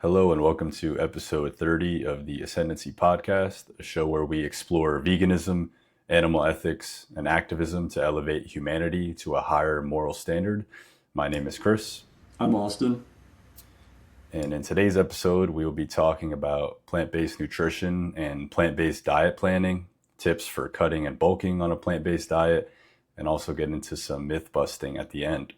Hello and welcome to episode 30 of the Ascendancy podcast, a show where we explore veganism, animal ethics, and activism to elevate humanity to a higher moral standard. My name is Chris. I'm Austin. And in today's episode, we will be talking about plant-based nutrition and plant-based diet planning, tips for cutting and bulking on a plant-based diet, and also get into some myth busting at the end.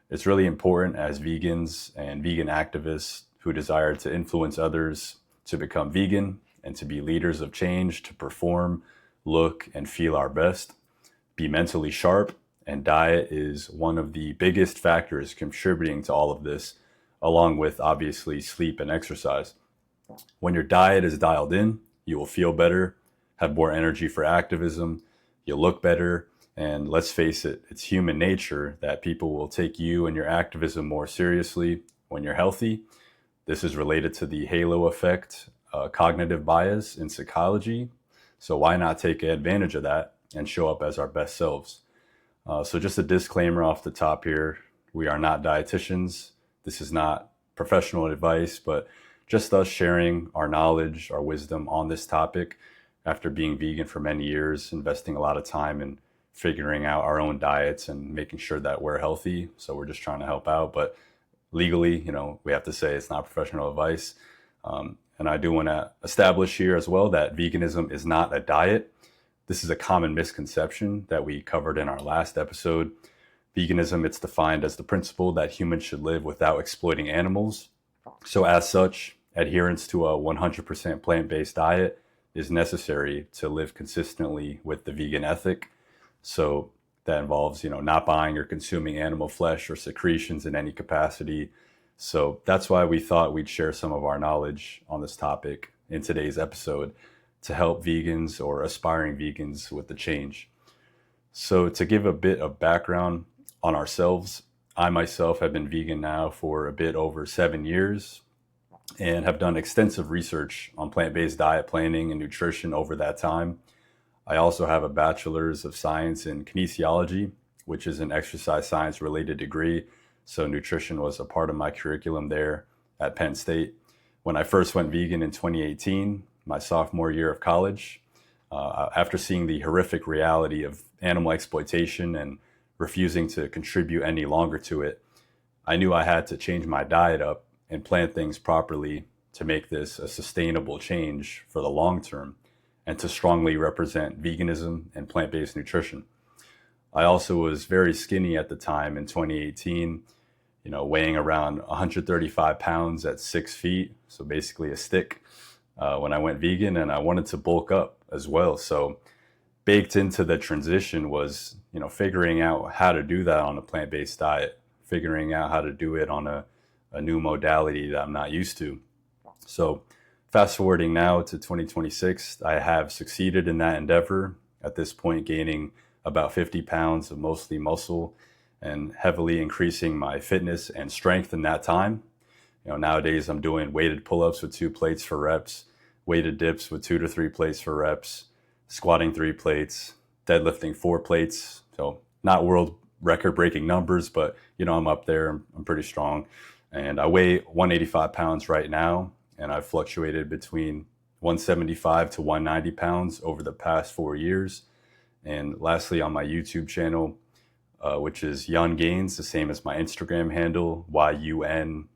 It's really important as vegans and vegan activists who desire to influence others to become vegan and to be leaders of change, to perform, look, and feel our best, be mentally sharp, and diet is one of the biggest factors contributing to all of this, along with obviously sleep and exercise. When your diet is dialed in, you will feel better, have more energy for activism, you'll look better, and let's face it, it's human nature that people will take you and your activism more seriously when you're healthy. This is related to the halo effect, cognitive bias in psychology. So why not take advantage of that and show up as our best selves? So just a disclaimer off the top here. We are not dietitians. This is not professional advice, but just us sharing our knowledge, our wisdom on this topic after being vegan for many years, investing a lot of time in figuring out our own diets and making sure that we're healthy. So we're just trying to help out. But legally, we have to say it's not professional advice. And I do want to establish here as well that veganism is not a diet. This is a common misconception that we covered in our last episode. Veganism, it's defined as the principle that humans should live without exploiting animals. So as such, adherence to a 100% plant-based diet is necessary to live consistently with the vegan ethic. So that involves, not buying or consuming animal flesh or secretions in any capacity. So that's why we thought we'd share some of our knowledge on this topic in today's episode to help vegans or aspiring vegans with the change. So to give a bit of background on ourselves, I myself have been vegan now for a bit over 7 years and have done extensive research on plant-based diet planning and nutrition over that time. I also have a bachelor's of science in kinesiology, which is an exercise science related degree. So nutrition was a part of my curriculum there at Penn State. When I first went vegan in 2018, my sophomore year of college, after seeing the horrific reality of animal exploitation and refusing to contribute any longer to it, I knew I had to change my diet up and plan things properly to make this a sustainable change for the long term and to strongly represent veganism and plant-based nutrition. I also was very skinny at the time in 2018, weighing around 135 pounds at 6 feet, so basically a stick when I went vegan, and I wanted to bulk up as well. So baked into the transition was, figuring out how to do that on a plant-based diet, figuring out how to do it on a new modality that I'm not used to. So fast forwarding now to 2026, I have succeeded in that endeavor, at this point gaining about 50 pounds of mostly muscle and heavily increasing my fitness and strength in that time. Nowadays I'm doing weighted pull-ups with 2 plates for reps, weighted dips with 2 to 3 plates for reps, squatting 3 plates, deadlifting 4 plates. So not world record breaking numbers, but I'm up there. I'm pretty strong. And I weigh 185 pounds right now. And I've fluctuated between 175 to 190 pounds over the past 4 years. And lastly, on my YouTube channel, which is Yun Gains, the same as my Instagram handle, YUNGAINS,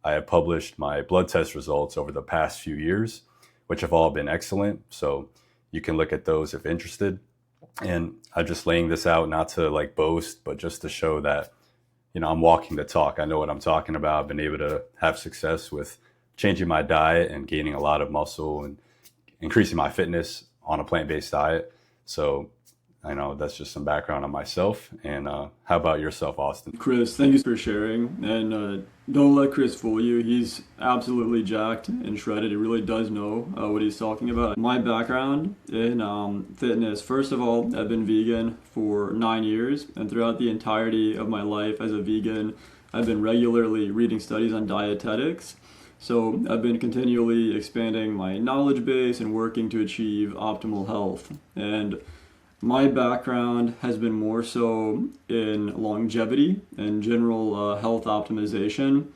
I have published my blood test results over the past few years, which have all been excellent. So you can look at those if interested. And I'm just laying this out not to boast, but just to show that I'm walking the talk. I know what I'm talking about. I've been able to have success with changing my diet and gaining a lot of muscle and increasing my fitness on a plant-based diet. So I know that's just some background on myself. And how about yourself, Austin? Chris, thank you for sharing. And don't let Chris fool you. He's absolutely jacked and shredded. He really does know what he's talking about. My background in fitness, first of all, I've been vegan for 9 years. And throughout the entirety of my life as a vegan, I've been regularly reading studies on dietetics. So I've been continually expanding my knowledge base and working to achieve optimal health. And my background has been more so in longevity and general health optimization.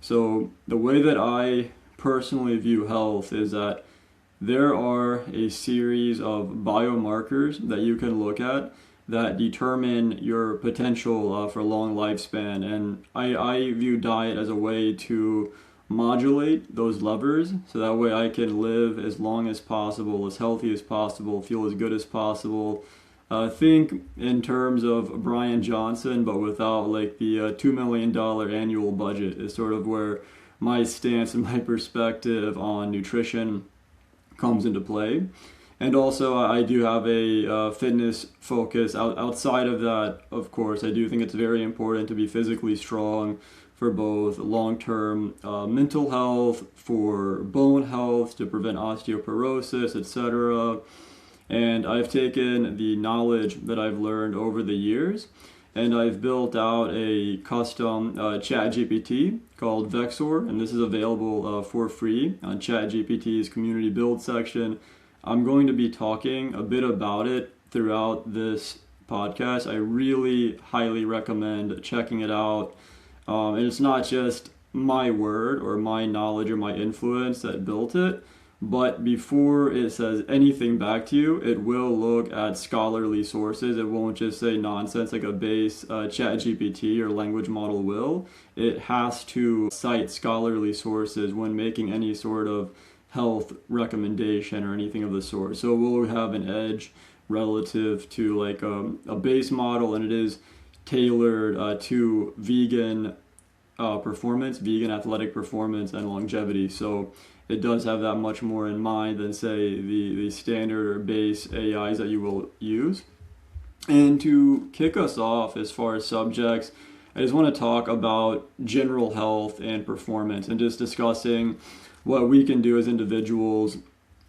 So the way that I personally view health is that there are a series of biomarkers that you can look at that determine your potential for long lifespan. And I view diet as a way to modulate those levers so that way I can live as long as possible, as healthy as possible, feel as good as possible. Think in terms of Brian Johnson, but without like the $2 million annual budget is sort of where my stance and my perspective on nutrition comes into play. And also, I do have a fitness focus. Outside of that, of course, I do think it's very important to be physically strong for both long-term mental health, for bone health, to prevent osteoporosis, etc. And I've taken the knowledge that I've learned over the years, and I've built out a custom ChatGPT called Vexor, and this is available for free on ChatGPT's community build section. I'm going to be talking a bit about it throughout this podcast. I really highly recommend checking it out. And it's not just my word or my knowledge or my influence that built it, but before it says anything back to you, it will look at scholarly sources. It won't just say nonsense like a base ChatGPT or language model will. It has to cite scholarly sources when making any sort of health recommendation or anything of the sort. So we'll have an edge relative to like a base model, and it is tailored to vegan performance, vegan athletic performance, and longevity. So it does have that much more in mind than, say, the standard or base AIs that you will use. And to kick us off as far as subjects, I just want to talk about general health and performance and just discussing what we can do as individuals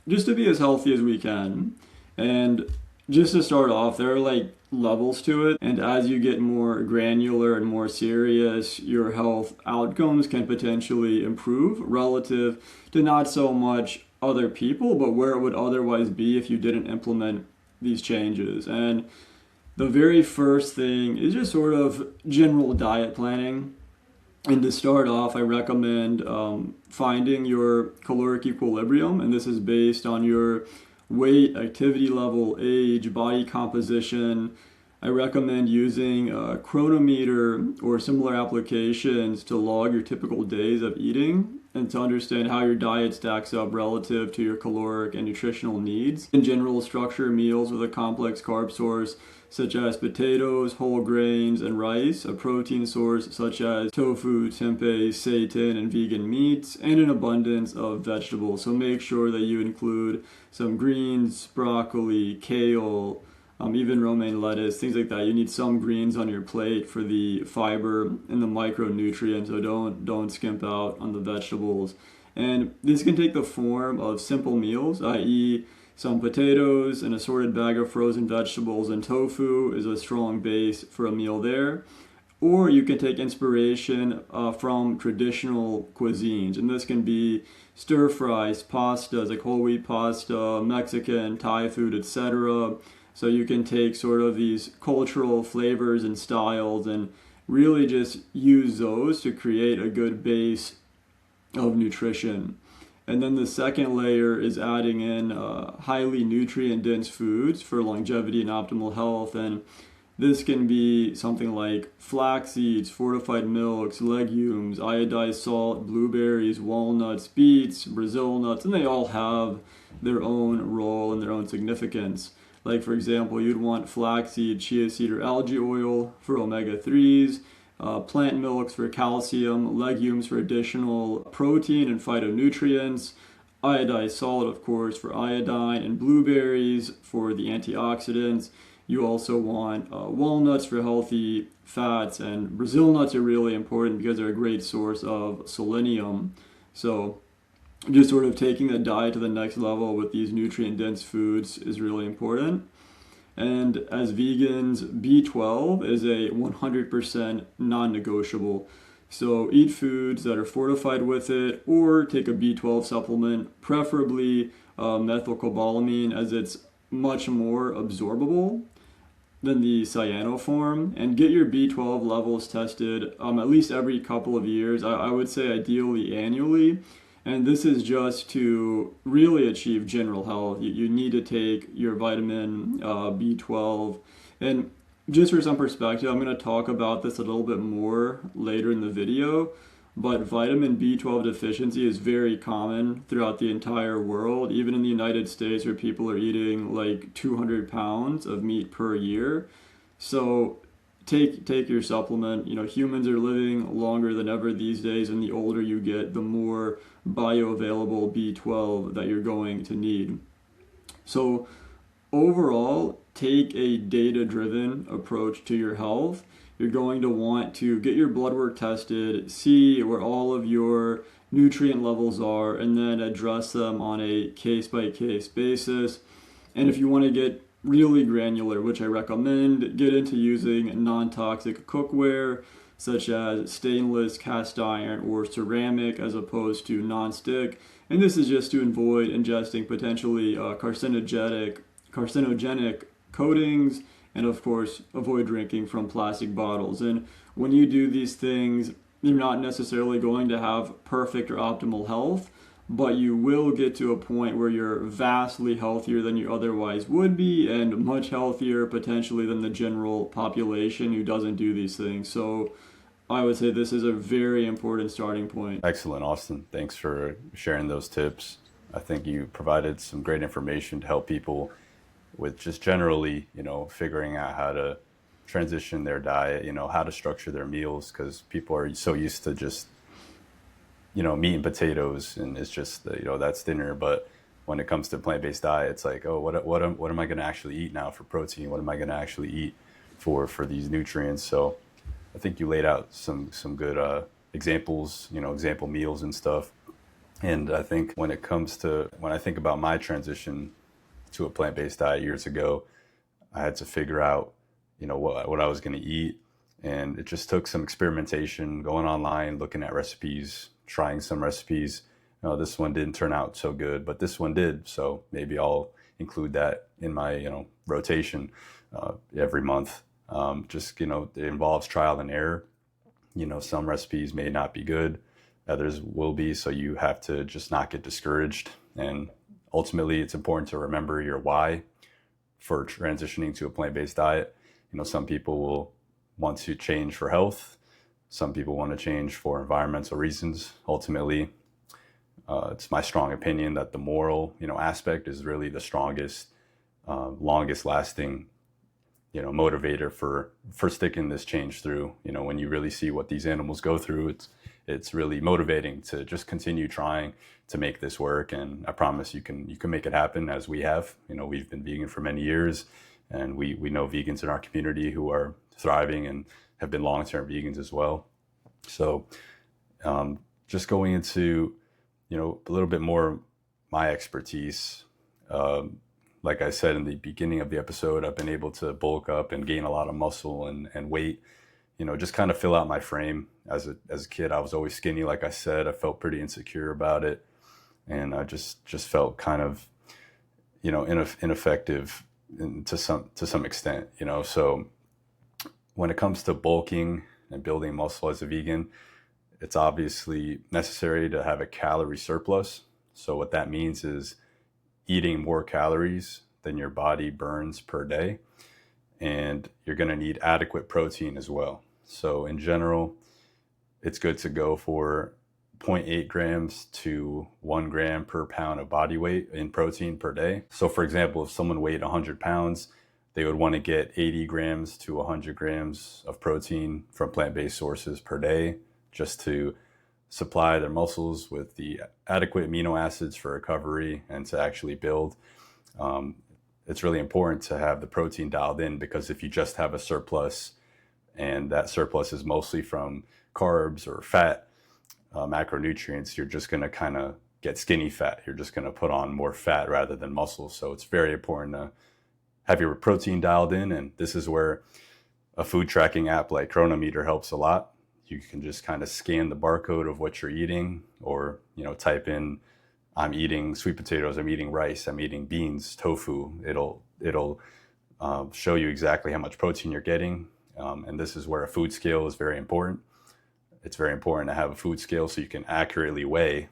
just to be as healthy as we can. And just to start off, there are like levels to it, and as you get more granular and more serious, your health outcomes can potentially improve relative to not so much other people, but where it would otherwise be if you didn't implement these changes. And the very first thing is just sort of general diet planning. And to start off, I recommend finding your caloric equilibrium, and this is based on your weight, activity level, age, body composition. I recommend using a chronometer or similar applications to log your typical days of eating and to understand how your diet stacks up relative to your caloric and nutritional needs. In general, structure meals with a complex carb source such as potatoes, whole grains, and rice, a protein source such as tofu, tempeh, seitan, and vegan meats, and an abundance of vegetables. So make sure that you include some greens, broccoli, kale, even romaine lettuce, things like that. You need some greens on your plate for the fiber and the micronutrients, so don't skimp out on the vegetables. And this can take the form of simple meals, i.e., some potatoes, an assorted bag of frozen vegetables, and tofu is a strong base for a meal there. Or you can take inspiration from traditional cuisines, and this can be stir fries, pastas like whole wheat pasta, Mexican, Thai food, etc. So you can take sort of these cultural flavors and styles and really just use those to create a good base of nutrition. And then the second layer is adding in highly nutrient-dense foods for longevity and optimal health. And this can be something like flax seeds, fortified milks, legumes, iodized salt, blueberries, walnuts, beets, Brazil nuts, and they all have their own role and their own significance. Like, for example, you'd want flaxseed, chia seed, or algae oil for omega-3s, plant milks for calcium, legumes for additional protein and phytonutrients, iodized salt, of course, for iodine, and blueberries for the antioxidants. You also want walnuts for healthy fats, and Brazil nuts are really important because they're a great source of selenium. So just sort of taking the diet to the next level with these nutrient-dense foods is really important. And as vegans, B12 is a 100% non-negotiable. So eat foods that are fortified with it, or take a B12 supplement, preferably methylcobalamin, as it's much more absorbable. than the cyanoform, and get your B12 levels tested at least every couple of years. I would say ideally annually. And this is just to really achieve general health. You need to take your vitamin B12. And just for some perspective, I'm going to talk about this a little bit more later in the video. But vitamin B12 deficiency is very common throughout the entire world, even in the United States where people are eating like 200 pounds of meat per year. So take your supplement. You know, humans are living longer than ever these days, and the older you get, the more bioavailable B12 that you're going to need. So overall, take a data-driven approach to your health. You're going to want to get your blood work tested, see where all of your nutrient levels are, and then address them on a case-by-case basis. And if you want to get really granular, which I recommend, get into using non-toxic cookware, such as stainless, cast iron, or ceramic, as opposed to non-stick. And this is just to avoid ingesting potentially carcinogenic coatings, and of course avoid drinking from plastic bottles. And when you do these things, you're not necessarily going to have perfect or optimal health, but you will get to a point where you're vastly healthier than you otherwise would be, and much healthier potentially than the general population who doesn't do these things. So I would say this is a very important starting point. Excellent, Austin. Thanks for sharing those tips. I think you provided some great information to help people with just generally, figuring out how to transition their diet, how to structure their meals, because people are so used to just, meat and potatoes, and it's just, that's dinner. But when it comes to plant-based diet, it's like, oh, what am I going to actually eat now for protein? What am I going to actually eat for these nutrients? So I think you laid out some good examples, example meals and stuff. And I think when I think about my transition to a plant-based diet years ago, I had to figure out, what I was going to eat. And it just took some experimentation, going online, looking at recipes, trying some recipes. This one didn't turn out so good, but this one did. So maybe I'll include that in my, rotation every month. It involves trial and error. Some recipes may not be good, others will be. So you have to just not get discouraged. And ultimately, it's important to remember your why for transitioning to a plant-based diet. Some people will want to change for health. Some people want to change for environmental reasons. Ultimately, it's my strong opinion that the moral, aspect is really the strongest, longest lasting, motivator for sticking this change through. When you really see what these animals go through, it's really motivating to just continue trying to make this work. And I promise you can make it happen, as we have. We've been vegan for many years, and we know vegans in our community who are thriving and have been long-term vegans as well. So just going into, a little bit more my expertise. Like I said in the beginning of the episode, I've been able to bulk up and gain a lot of muscle and weight, just kind of fill out my frame. As a kid, I was always skinny. Like I said, I felt pretty insecure about it. And I just felt kind of, ineffective to some extent, So when it comes to bulking and building muscle as a vegan, it's obviously necessary to have a calorie surplus. So what that means is eating more calories than your body burns per day. And you're going to need adequate protein as well. So in general, it's good to go for 0.8 grams to 1 gram per pound of body weight in protein per day. So for example, if someone weighed 100 pounds, they would want to get 80 grams to 100 grams of protein from plant-based sources per day, just to supply their muscles with the adequate amino acids for recovery and to actually build. It's really important to have the protein dialed in, because if you just have a surplus, and that surplus is mostly from carbs or fat, macronutrients, you're just going to kind of get skinny fat. You're just going to put on more fat rather than muscle. So it's very important to have your protein dialed in. And this is where a food tracking app like Chronometer helps a lot. You can just kind of scan the barcode of what you're eating, or, type in, I'm eating sweet potatoes, I'm eating rice, I'm eating beans, tofu. It'll show you exactly how much protein you're getting. And this is where a food scale is very important. It's very important to have a food scale so you can accurately weigh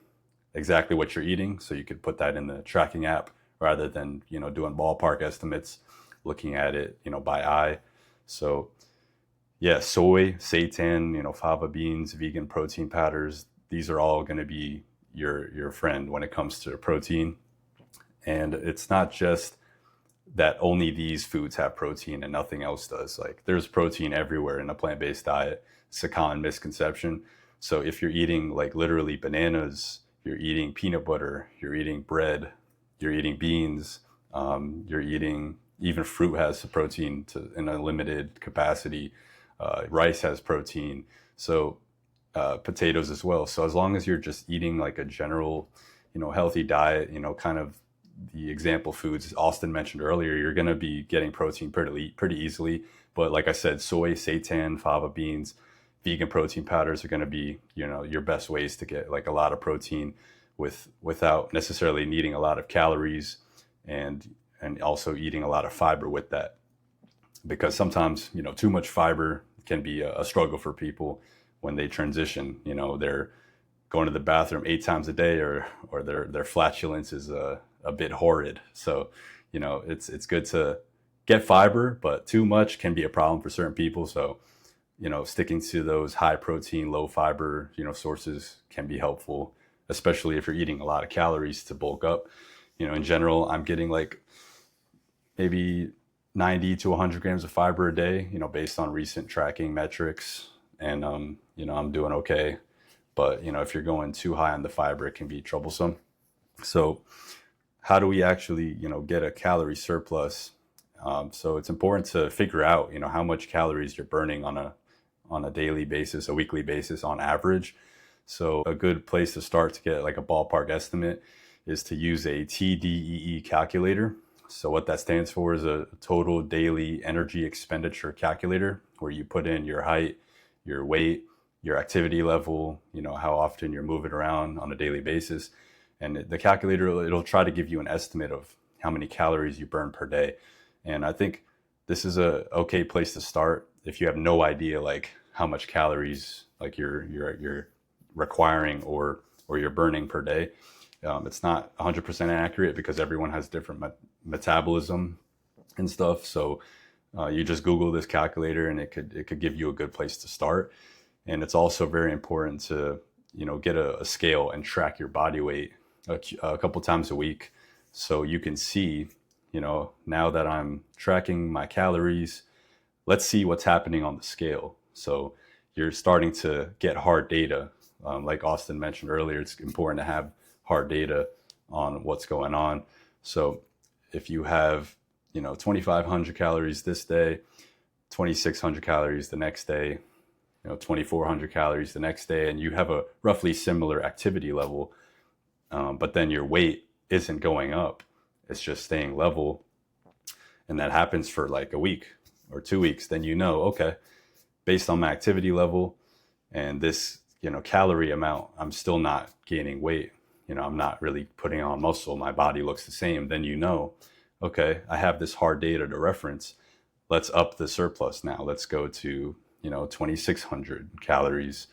exactly what you're eating. So you could put that in the tracking app rather than, doing ballpark estimates, looking at it, by eye. So yeah, soy, seitan, fava beans, vegan protein powders, these are all going to be your friend when it comes to protein. And it's not just that only these foods have protein and nothing else does. Like there's protein everywhere in a plant-based diet. It's a common misconception. So if you're eating like literally bananas, you're eating peanut butter, you're eating bread, you're eating beans, you're eating even fruit has protein in a limited capacity. Rice has protein. So potatoes as well. So as long as you're just eating like a general, healthy diet, kind of the example foods Austin mentioned earlier, you're going to be getting protein pretty easily. But like I said, soy, seitan, fava beans, vegan protein powders are going to be, your best ways to get like a lot of protein without necessarily needing a lot of calories and also eating a lot of fiber with that. Because sometimes, too much fiber can be a struggle for people when they transition. They're going to the bathroom 8 times a day or their flatulence is a bit horrid. So, it's good to get fiber, but too much can be a problem for certain people. So, sticking to those high protein, low fiber, sources can be helpful, especially if you're eating a lot of calories to bulk up. In general, I'm getting like maybe 90 to 100 grams of fiber a day, based on recent tracking metrics. And, I'm doing okay. But, if you're going too high on the fiber, it can be troublesome. So how do we actually, get a calorie surplus? So it's important to figure out, how much calories you're burning on a daily basis, a weekly basis on average. So a good place to start to get like a ballpark estimate is to use a TDEE calculator. So what that stands for is a total daily energy expenditure calculator, where you put in your height, your weight, your activity level, how often you're moving around on a daily basis. And the calculator, it'll try to give you an estimate of how many calories you burn per day. And I think this is a okay place to start if you have no idea like how much calories like you're requiring or you're burning per day. It's not 100% accurate because everyone has different metabolism and stuff. So you just Google this calculator and it could give you a good place to start. And it's also very important to, get a scale and track your body weight a couple times a week. So you can see, now that I'm tracking my calories, let's see what's happening on the scale. So you're starting to get hard data. Like Austin mentioned earlier, it's important to have hard data on what's going on. So if you have, 2,500 calories this day, 2,600 calories the next day, 2,400 calories the next day, and you have a roughly similar activity level, but then your weight isn't going up, it's just staying level, and that happens for like a week or 2 weeks, then okay, based on my activity level and this, calorie amount, I'm still not gaining weight. I'm not really putting on muscle. My body looks the same. Then okay, I have this hard data to reference. Let's up the surplus now. Let's go to, 2,600 calories,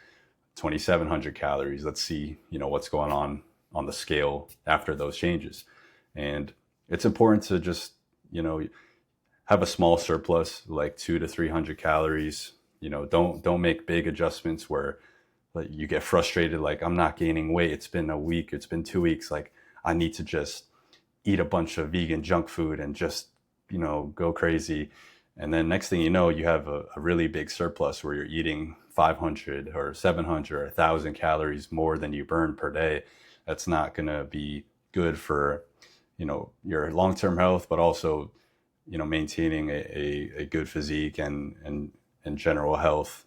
2,700 calories. Let's see, what's going on the scale after those changes. And it's important to just, have a small surplus, like 200 to 300 calories. Don't make big adjustments where like you get frustrated, like I'm not gaining weight. It's been a week, it's been 2 weeks. Like I need to just eat a bunch of vegan junk food and just, go crazy. And then next thing you know, you have a really big surplus where you're eating 500 or 700 or 1,000 calories more than you burn per day. That's not going to be good for, your long-term health, but also, maintaining a good physique and general health.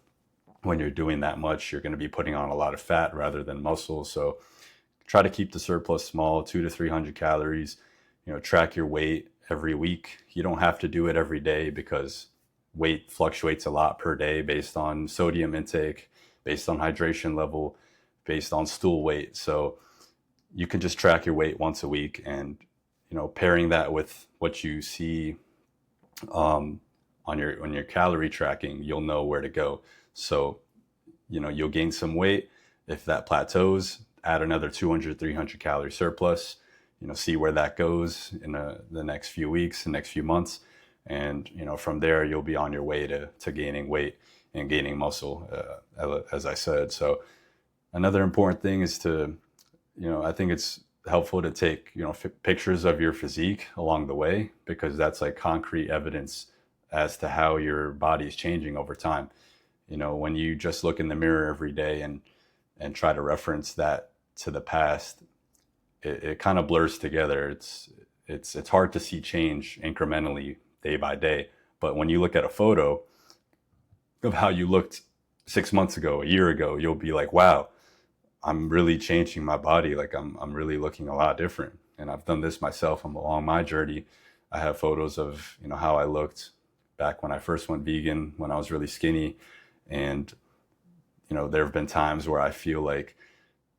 When you're doing that much, you're going to be putting on a lot of fat rather than muscle. So try to keep the surplus small, 200 to 300 calories. Track your weight every week. You don't have to do it every day because weight fluctuates a lot per day based on sodium intake, based on hydration level, based on stool weight. So you can just track your weight once a week, and pairing that with what you see on your calorie tracking, you'll know where to go. So, you'll gain some weight. If that plateaus, add another 200, 300 calorie surplus, see where that goes in the next few weeks, the next few months. And, from there, you'll be on your way to gaining weight and gaining muscle, as I said. So another important thing is to, I think it's helpful to take, pictures of your physique along the way, because that's like concrete evidence as to how your body is changing over time. When you just look in the mirror every day and try to reference that to the past, it kind of blurs together. It's hard to see change incrementally day by day. But when you look at a photo of how you looked 6 months ago, a year ago, you'll be like, wow, I'm really changing my body. Like I'm really looking a lot different. And I've done this myself. I'm along my journey. I have photos of, how I looked back when I first went vegan, when I was really skinny. And, there have been times where I feel like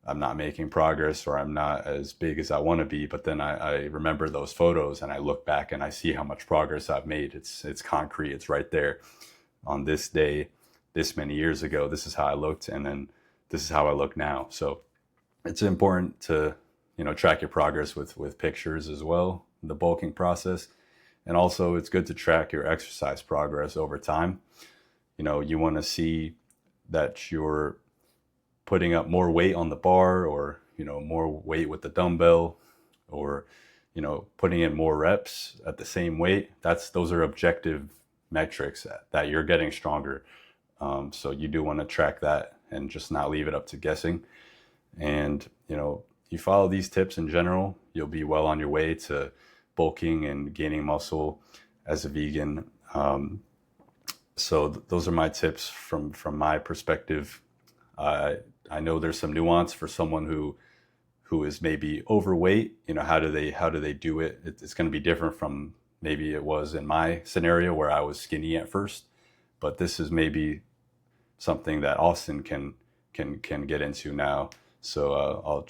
I'm not making progress or I'm not as big as I want to be. But then I remember those photos and I look back and I see how much progress I've made. It's concrete. It's right there. On this day, this many years ago, this is how I looked. And then this is how I look now. So it's important to, track your progress with pictures as well, the bulking process. And also it's good to track your exercise progress over time. You want to see that you're putting up more weight on the bar, or, more weight with the dumbbell, or, putting in more reps at the same weight. Those are objective metrics that you're getting stronger. So you do want to track that and just not leave it up to guessing. And, you follow these tips in general, you'll be well on your way to bulking and gaining muscle as a vegan. So those are my tips from my perspective. I know there's some nuance for someone who is maybe overweight. How do they do it? It's going to be different from maybe it was in my scenario where I was skinny at first. But this is maybe something that Austin can get into now. So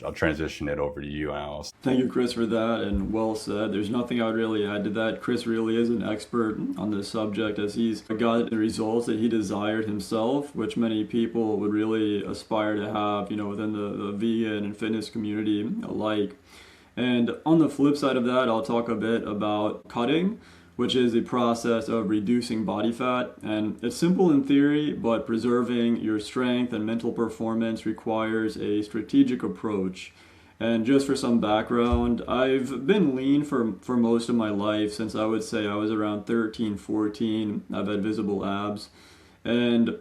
I'll transition it over to you, Alice. Thank you, Chris, for that, and well said. There's nothing I would really add to that. Chris really is an expert on this subject, as he's got the results that he desired himself, which many people would really aspire to have, within the vegan and fitness community alike. And on the flip side of that, I'll talk a bit about cutting, which is the process of reducing body fat. And it's simple in theory, but preserving your strength and mental performance requires a strategic approach. And just for some background, I've been lean for most of my life, since I would say I was around 13, 14. I've had visible abs. And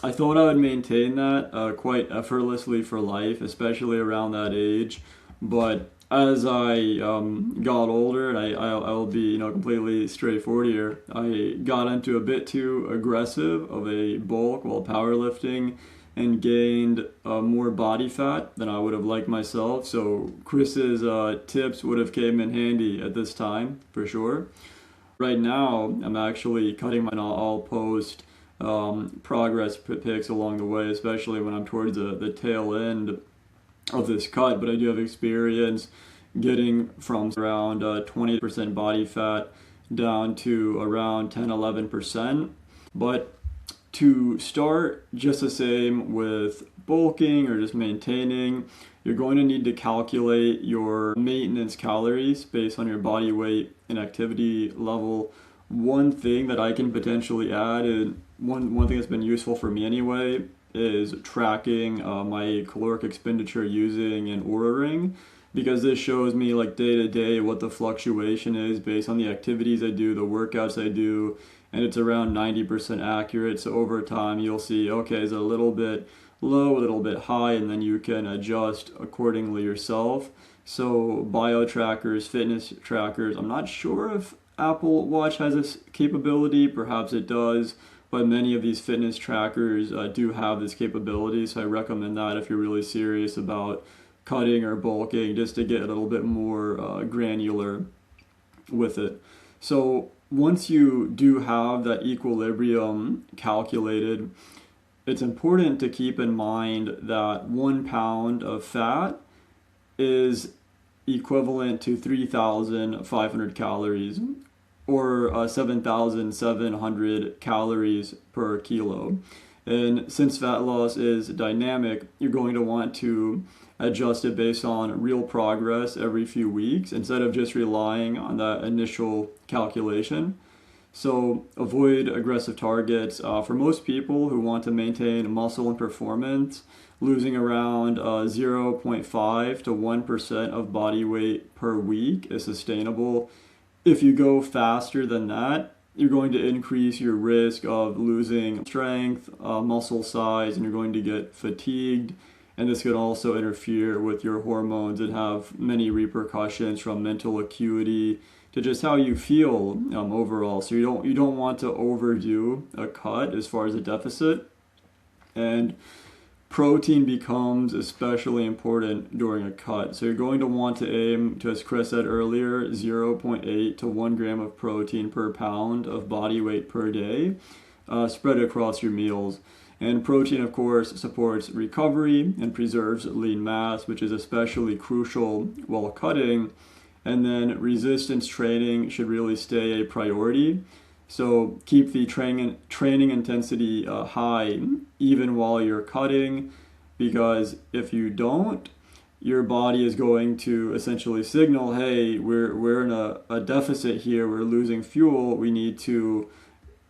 I thought I would maintain that quite effortlessly for life, especially around that age. But as I got older, and I will be completely straightforward here, I got into a bit too aggressive of a bulk while powerlifting and gained more body fat than I would have liked myself. So Chris's tips would have came in handy at this time for sure. Right now, I'm actually cutting my. I'll post progress pics along the way, especially when I'm towards the tail end of this cut, but I do have experience getting from around 20% body fat down to around 10-11%. But to start just the same with bulking or just maintaining, you're going to need to calculate your maintenance calories based on your body weight and activity level. One thing that I can potentially add, and one thing that's been useful for me anyway, is tracking my caloric expenditure using an Oura ring, because this shows me like day to day what the fluctuation is based on the activities I do, the workouts I do, and it's around 90% accurate. So over time you'll see, okay, is it a little bit low, a little bit high, and then you can adjust accordingly yourself. So bio trackers, fitness trackers, I'm not sure if Apple Watch has this capability, perhaps it does, but many of these fitness trackers do have this capability, so I recommend that if you're really serious about cutting or bulking, just to get a little bit more granular with it. So once you do have that equilibrium calculated, it's important to keep in mind that 1 pound of fat is equivalent to 3,500 calories. or 7,700 calories per kilo. And since fat loss is dynamic, you're going to want to adjust it based on real progress every few weeks instead of just relying on that initial calculation. So avoid aggressive targets. For most people who want to maintain muscle and performance, losing around 0.5 to 1% of body weight per week is sustainable. If you go faster than that, you're going to increase your risk of losing strength, muscle size, and you're going to get fatigued. And this could also interfere with your hormones and have many repercussions from mental acuity to just how you feel overall. So you don't want to overdo a cut as far as a deficit. And protein becomes especially important during a cut. So you're going to want to aim to, as Chris said earlier, 0.8 to 1 gram of protein per pound of body weight per day, spread across your meals. And protein, of course, supports recovery and preserves lean mass, which is especially crucial while cutting. And then resistance training should really stay a priority. So keep the training intensity high even while you're cutting, because if you don't, your body is going to essentially signal, hey, we're in a deficit here, we're losing fuel, we need to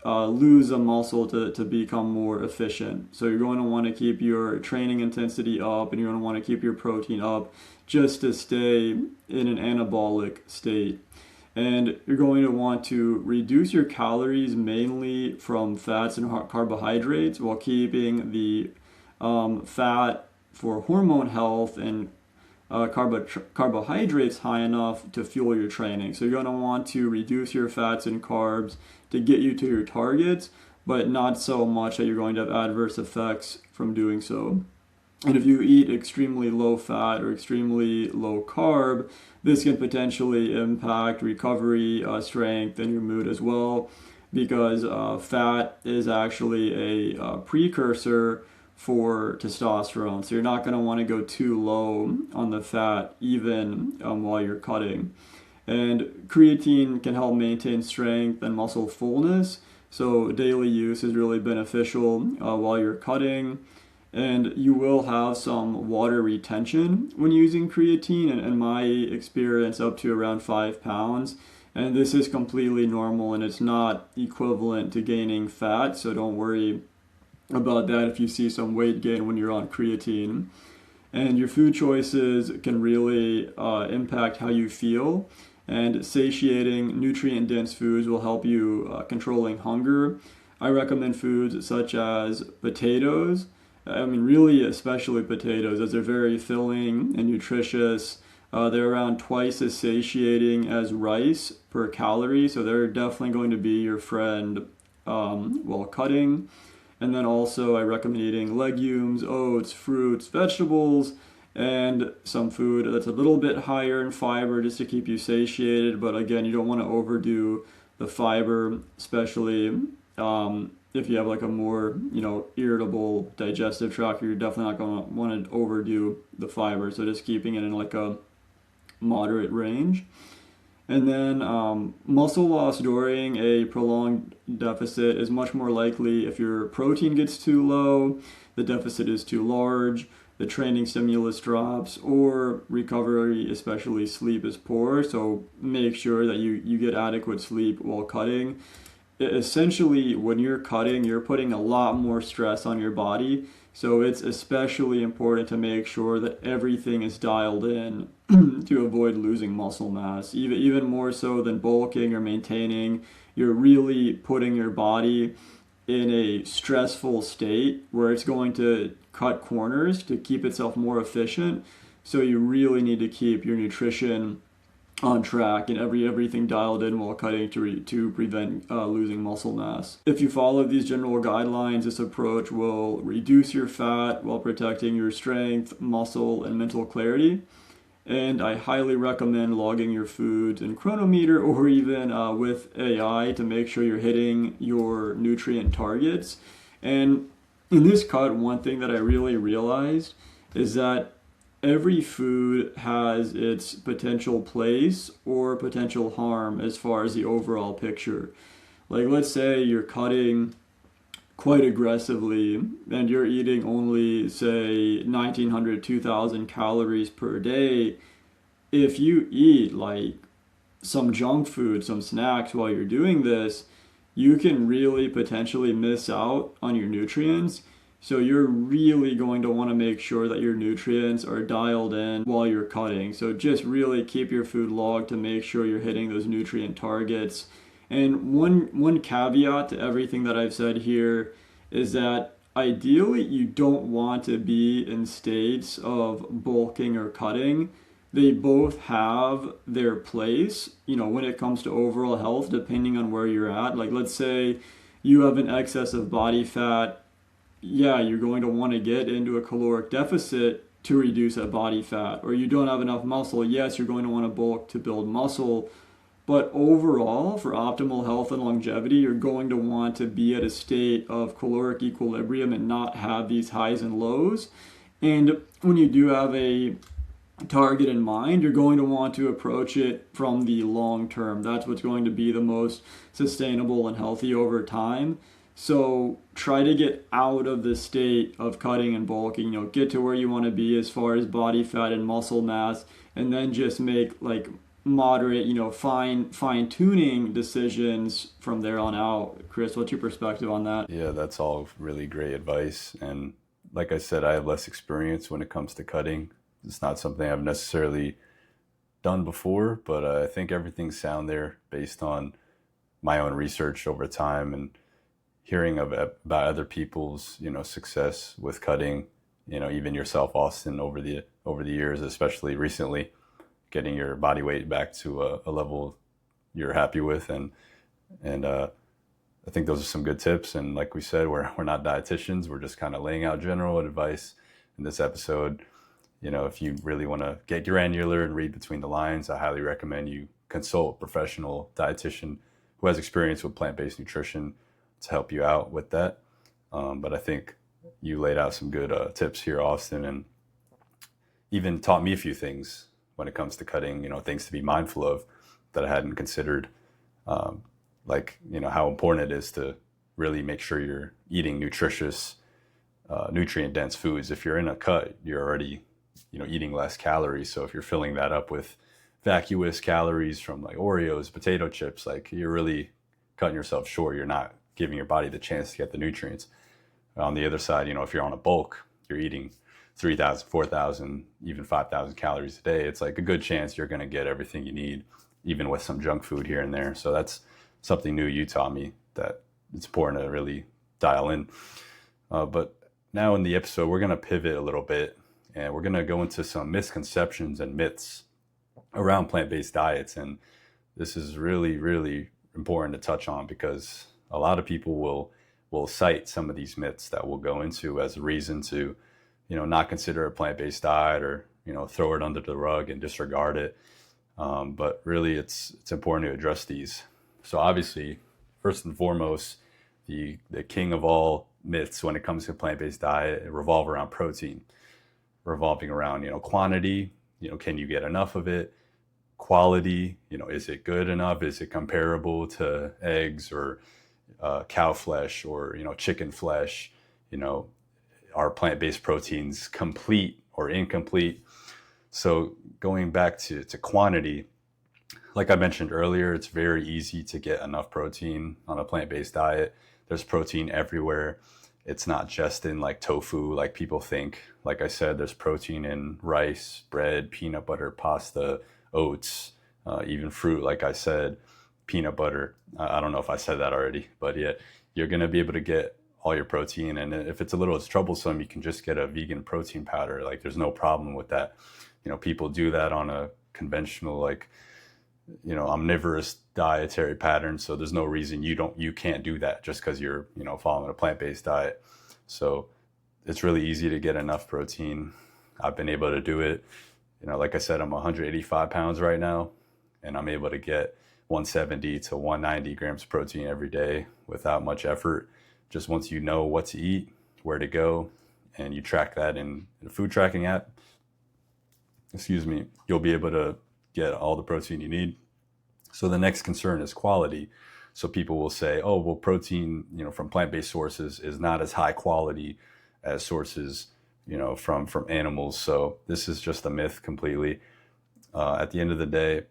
lose a muscle to become more efficient. So you're going to want to keep your training intensity up, and you're going to want to keep your protein up just to stay in an anabolic state. And you're going to want to reduce your calories mainly from fats and carbohydrates while keeping the fat for hormone health and carbohydrates high enough to fuel your training. So you're going to want to reduce your fats and carbs to get you to your targets, but not so much that you're going to have adverse effects from doing so. And if you eat extremely low fat or extremely low carb, this can potentially impact recovery, strength, and your mood as well, because fat is actually a precursor for testosterone. So you're not going to want to go too low on the fat even while you're cutting. And creatine can help maintain strength and muscle fullness. So daily use is really beneficial while you're cutting. And you will have some water retention when using creatine, and in my experience, up to around 5 pounds. And this is completely normal, and it's not equivalent to gaining fat, so don't worry about that if you see some weight gain when you're on creatine. And your food choices can really impact how you feel, and satiating, nutrient-dense foods will help you controlling hunger. I recommend foods such as potatoes. Really, especially potatoes, as they're very filling and nutritious. They're around twice as satiating as rice per calorie, so they're definitely going to be your friend while cutting. And then also I recommend eating legumes, oats, fruits, vegetables, and some food that's a little bit higher in fiber just to keep you satiated. But again, you don't want to overdo the fiber, especially if you have like a more, irritable digestive tract. You're definitely not going to want to overdo the fiber. So just keeping it in like a moderate range. And then muscle loss during a prolonged deficit is much more likely if your protein gets too low, the deficit is too large, the training stimulus drops, or recovery, especially sleep, is poor. So make sure that you get adequate sleep while cutting. Essentially, when you're cutting, you're putting a lot more stress on your body. So it's especially important to make sure that everything is dialed in to avoid losing muscle mass. Even more so than bulking or maintaining, you're really putting your body in a stressful state where it's going to cut corners to keep itself more efficient. So you really need to keep your nutrition on track and everything dialed in while cutting to prevent losing muscle mass. If you follow these general guidelines, this approach will reduce your fat while protecting your strength, muscle, and mental clarity. And I highly recommend logging your foods in Chronometer or even with AI to make sure you're hitting your nutrient targets. And in this cut, one thing that I really realized is that every food has its potential place or potential harm as far as the overall picture. Like, let's say you're cutting quite aggressively and you're eating only, say, 1900, 2000 calories per day. If you eat like some junk food, some snacks while you're doing this, you can really potentially miss out on your nutrients. So you're really going to want to make sure that your nutrients are dialed in while you're cutting. So just really keep your food logged to make sure you're hitting those nutrient targets. And one caveat to everything that I've said here is that ideally you don't want to be in states of bulking or cutting. They both have their place, when it comes to overall health, depending on where you're at. Like, let's say you have an excess of body fat. Yeah, you're going to want to get into a caloric deficit to reduce that body fat. Or you don't have enough muscle. Yes, you're going to want to bulk to build muscle. But overall, for optimal health and longevity, you're going to want to be at a state of caloric equilibrium and not have these highs and lows. And when you do have a target in mind, you're going to want to approach it from the long term. That's what's going to be the most sustainable and healthy over time. So try to get out of the state of cutting and bulking, get to where you want to be as far as body fat and muscle mass, and then just make like moderate, fine tuning decisions from there on out. Chris, what's your perspective on that? Yeah, that's all really great advice. And like I said, I have less experience when it comes to cutting. It's not something I've necessarily done before, but I think everything's sound there based on my own research over time and hearing about other people's, success with cutting, even yourself, Austin, over the years, especially recently, getting your body weight back to a level you're happy with. And I think those are some good tips. And like we said, we're not dietitians. We're just kind of laying out general advice in this episode. If you really want to get granular and read between the lines, I highly recommend you consult a professional dietitian who has experience with plant-based nutrition to help you out with that. But I think you laid out some good tips here, Austin, and even taught me a few things when it comes to cutting, things to be mindful of that I hadn't considered. Like, how important it is to really make sure you're eating nutritious, nutrient-dense foods. If you're in a cut, you're already eating less calories. So if you're filling that up with vacuous calories from like Oreos, potato chips, like you're really cutting yourself short. You're not giving your body the chance to get the nutrients. On the other side, if you're on a bulk, you're eating 3,000, 4,000, even 5,000 calories a day. It's like a good chance you're going to get everything you need, even with some junk food here and there. So that's something new you taught me that it's important to really dial in. But now in the episode, we're going to pivot a little bit. And we're going to go into some misconceptions and myths around plant-based diets. And this is really, really important to touch on because a lot of people will cite some of these myths that we'll go into as a reason to, not consider a plant-based diet or, throw it under the rug and disregard it. But really, it's important to address these. So obviously, first and foremost, the king of all myths when it comes to plant-based diet revolve around protein. Revolving around, quantity, can you get enough of it? Quality, is it good enough? Is it comparable to eggs or cow flesh or, chicken flesh? Are plant-based proteins complete or incomplete? So going back to quantity, like I mentioned earlier, it's very easy to get enough protein on a plant-based diet. There's protein everywhere. It's not just in like tofu, like people think. Like I said, there's protein in rice, bread, peanut butter, pasta, oats, even fruit. Like I said, peanut butter. I don't know if I said that already, but yeah, you're going to be able to get all your protein. And if it's a little troublesome, you can just get a vegan protein powder. Like there's no problem with that. People do that on a conventional, like, omnivorous dietary pattern. So there's no reason you can't do that just because you're, following a plant-based diet. So it's really easy to get enough protein. I've been able to do it. Like I said, I'm 185 pounds right now, and I'm able to get 170 to 190 grams of protein every day without much effort. Just once you know what to eat, where to go, and you track that in a food tracking app, excuse me, you'll be able to get all the protein you need. So the next concern is quality. So people will say, oh, well, protein, from plant-based sources is not as high quality as sources, from animals. So this is just a myth completely. At the end of the day,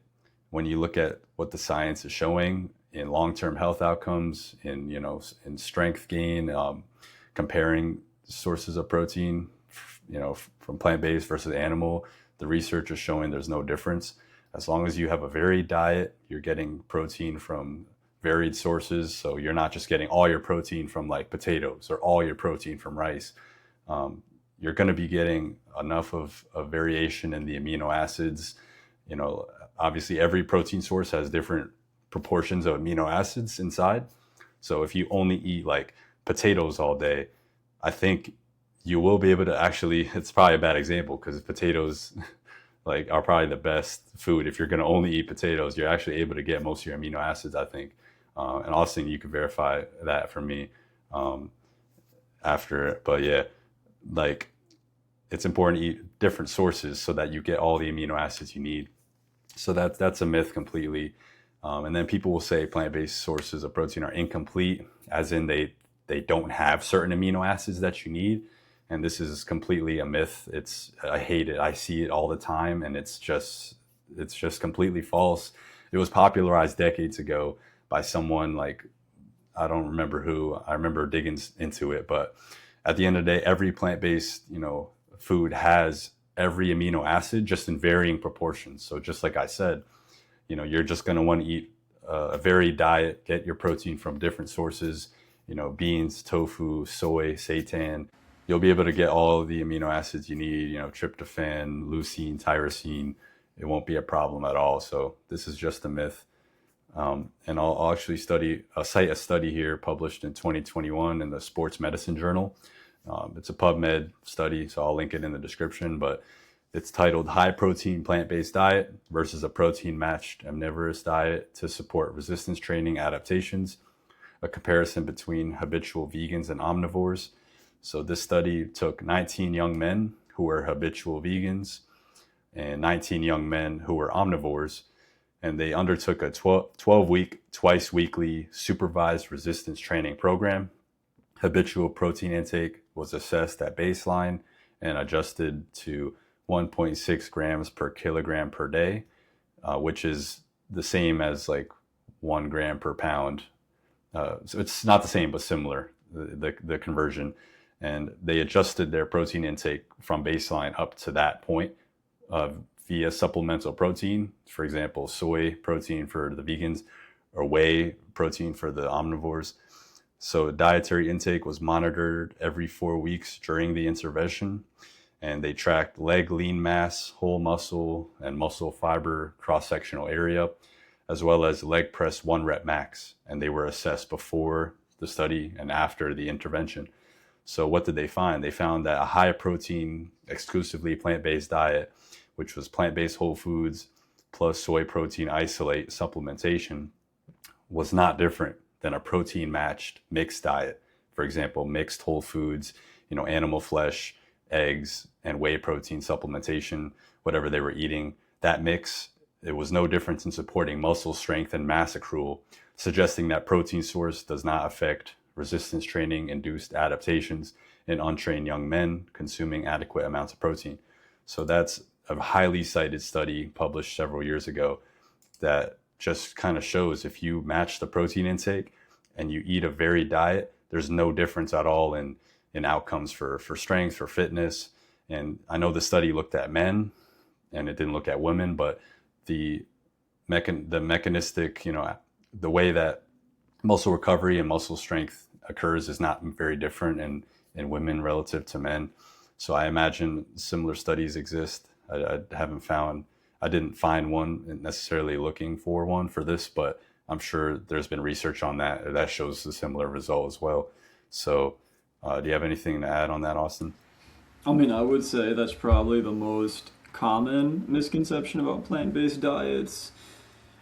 when you look at what the science is showing in long-term health outcomes, in strength gain, comparing sources of protein, from plant-based versus animal, the research is showing there's no difference. As long as you have a varied diet, you're getting protein from varied sources. So you're not just getting all your protein from like potatoes or all your protein from rice. You're going to be getting enough of variation in the amino acids. Obviously every protein source has different proportions of amino acids inside. So if you only eat like potatoes all day, I think you will be able to actually, it's probably a bad example because potatoes like are probably the best food. If you're going to only eat potatoes, you're actually able to get most of your amino acids, I think. And Austin, you can verify that for me after. But yeah, like it's important to eat different sources so that you get all the amino acids you need. So that's a myth completely. And then people will say plant-based sources of protein are incomplete, as in they don't have certain amino acids that you need. And this is completely a myth. I hate it. I see it all the time, and it's just completely false. It was popularized decades ago by someone like, I don't remember who. I remember digging into it, but at the end of the day, every plant-based, food has every amino acid just in varying proportions. So just like I said, you're just going to want to eat a varied diet, get your protein from different sources, beans, tofu, soy, seitan. You'll be able to get all of the amino acids you need, tryptophan, leucine, tyrosine. It won't be a problem at all. So this is just a myth. And I'll actually cite a study here published in 2021 in the Sports Medicine Journal. It's a PubMed study, so I'll link it in the description, but it's titled High Protein Plant-Based Diet versus a Protein-Matched Omnivorous Diet to Support Resistance Training Adaptations, a comparison between habitual vegans and omnivores. So this study took 19 young men who were habitual vegans and 19 young men who were omnivores, and they undertook a 12-week, twice weekly supervised resistance training program. Habitual protein intake was assessed at baseline and adjusted to 1.6 grams per kilogram per day, which is the same as like 1 gram per pound. So it's not the same, but similar, the conversion. And they adjusted their protein intake from baseline up to that point via supplemental protein, for example, soy protein for the vegans or whey protein for the omnivores. So dietary intake was monitored every 4 weeks during the intervention, and they tracked leg lean mass, whole muscle, and muscle fiber cross-sectional area, as well as leg press 1 rep max. And they were assessed before the study and after the intervention. So what did they find? They found that a high protein, exclusively plant-based diet, which was plant-based whole foods plus soy protein isolate supplementation, was not different than a protein matched mixed diet. For example, mixed whole foods, animal flesh, eggs, and whey protein supplementation, whatever they were eating, that mix, it was no difference in supporting muscle strength and mass accrual, suggesting that protein source does not affect resistance training induced adaptations in untrained young men consuming adequate amounts of protein. So that's a highly cited study published several years ago that just kind of shows if you match the protein intake and you eat a varied diet, there's no difference at all in outcomes for strength, for fitness. And I know the study looked at men and it didn't look at women, but the mechanistic, the way that muscle recovery and muscle strength occurs is not very different in women relative to men. So I imagine similar studies exist. I didn't find one necessarily looking for one for this, but I'm sure there's been research on that shows a similar result as well. So do you have anything to add on that, Austin? I mean, I would say that's probably the most common misconception about plant-based diets.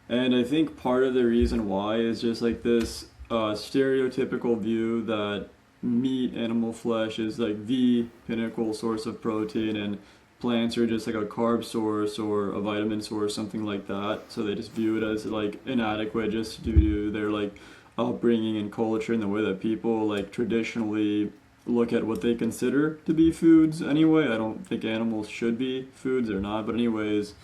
And I think part of the reason why is just like this stereotypical view that meat, animal flesh is like the pinnacle source of protein, and plants are just like a carb source or a vitamin source, something like that. So they just view it as like inadequate just due to their like upbringing and culture and the way that people like traditionally look at what they consider to be foods anyway. I don't think animals should be foods, they're not, but anyways,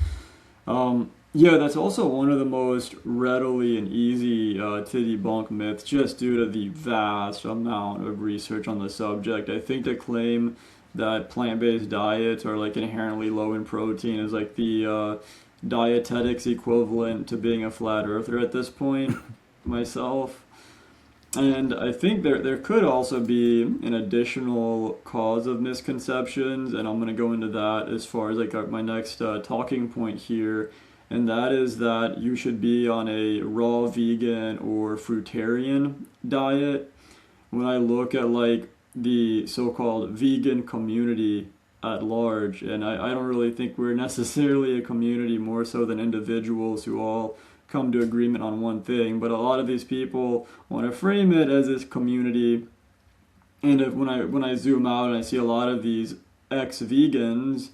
yeah, that's also one of the most readily and easy to debunk myths just due to the vast amount of research on the subject. I think the claim that plant-based diets are like inherently low in protein is like the dietetics equivalent to being a flat earther at this point myself. And I think there could also be an additional cause of misconceptions, and I'm going to go into that as far as like my next talking point here, and that is that you should be on a raw vegan or fruitarian diet. When I look at like the so-called vegan community at large, and I don't really think we're necessarily a community, more so than individuals who all come to agreement on one thing, but a lot of these people want to frame it as this community. And when I zoom out and I see a lot of these ex-vegans,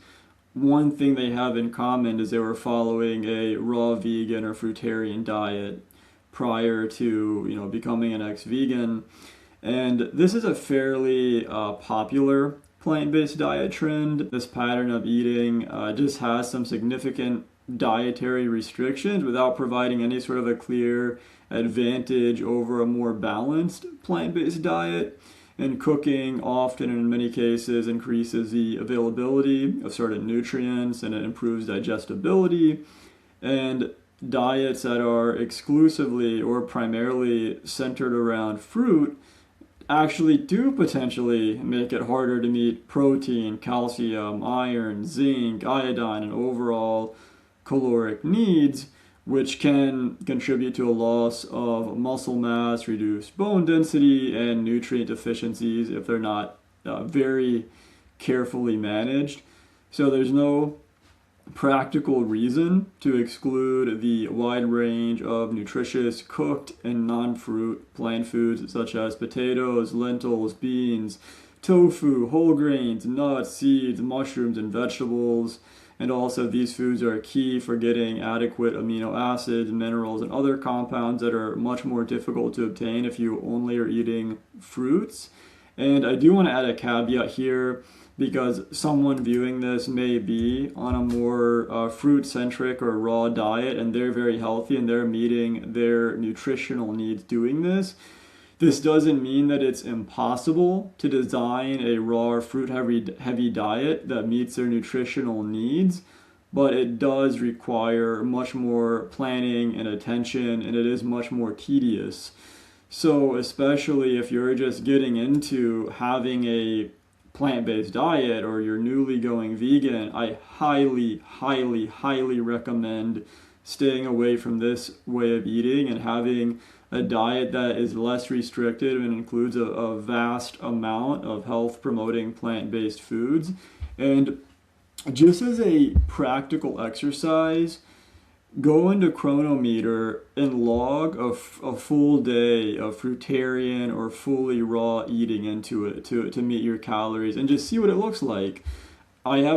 one thing they have in common is they were following a raw vegan or fruitarian diet prior to becoming an ex-vegan. And this is a fairly popular plant-based diet trend. This pattern of eating just has some significant dietary restrictions without providing any sort of a clear advantage over a more balanced plant-based diet. And cooking often, and in many cases, increases the availability of certain nutrients and it improves digestibility. And diets that are exclusively or primarily centered around fruit actually do potentially make it harder to meet protein, calcium, iron, zinc, iodine, and overall caloric needs, which can contribute to a loss of muscle mass, reduced bone density, and nutrient deficiencies if they're not very carefully managed. So there's no practical reason to exclude the wide range of nutritious cooked and non-fruit plant foods such as potatoes, lentils, beans, tofu, whole grains, nuts, seeds, mushrooms, and vegetables. And also these foods are key for getting adequate amino acids, minerals, and other compounds that are much more difficult to obtain if you only are eating fruits. And I do want to add a caveat here because someone viewing this may be on a more fruit-centric or raw diet and they're very healthy and they're meeting their nutritional needs doing this. This doesn't mean that it's impossible to design a raw or fruit-heavy diet that meets their nutritional needs, but it does require much more planning and attention, and it is much more tedious. So especially if you're just getting into having a plant-based diet or you're newly going vegan, I highly, highly, highly recommend staying away from this way of eating and having a diet that is less restricted and includes a vast amount of health-promoting plant-based foods. And just as a practical exercise, go into Chronometer and log a full day of fruitarian or fully raw eating into it to meet your calories and just see what it looks like. I've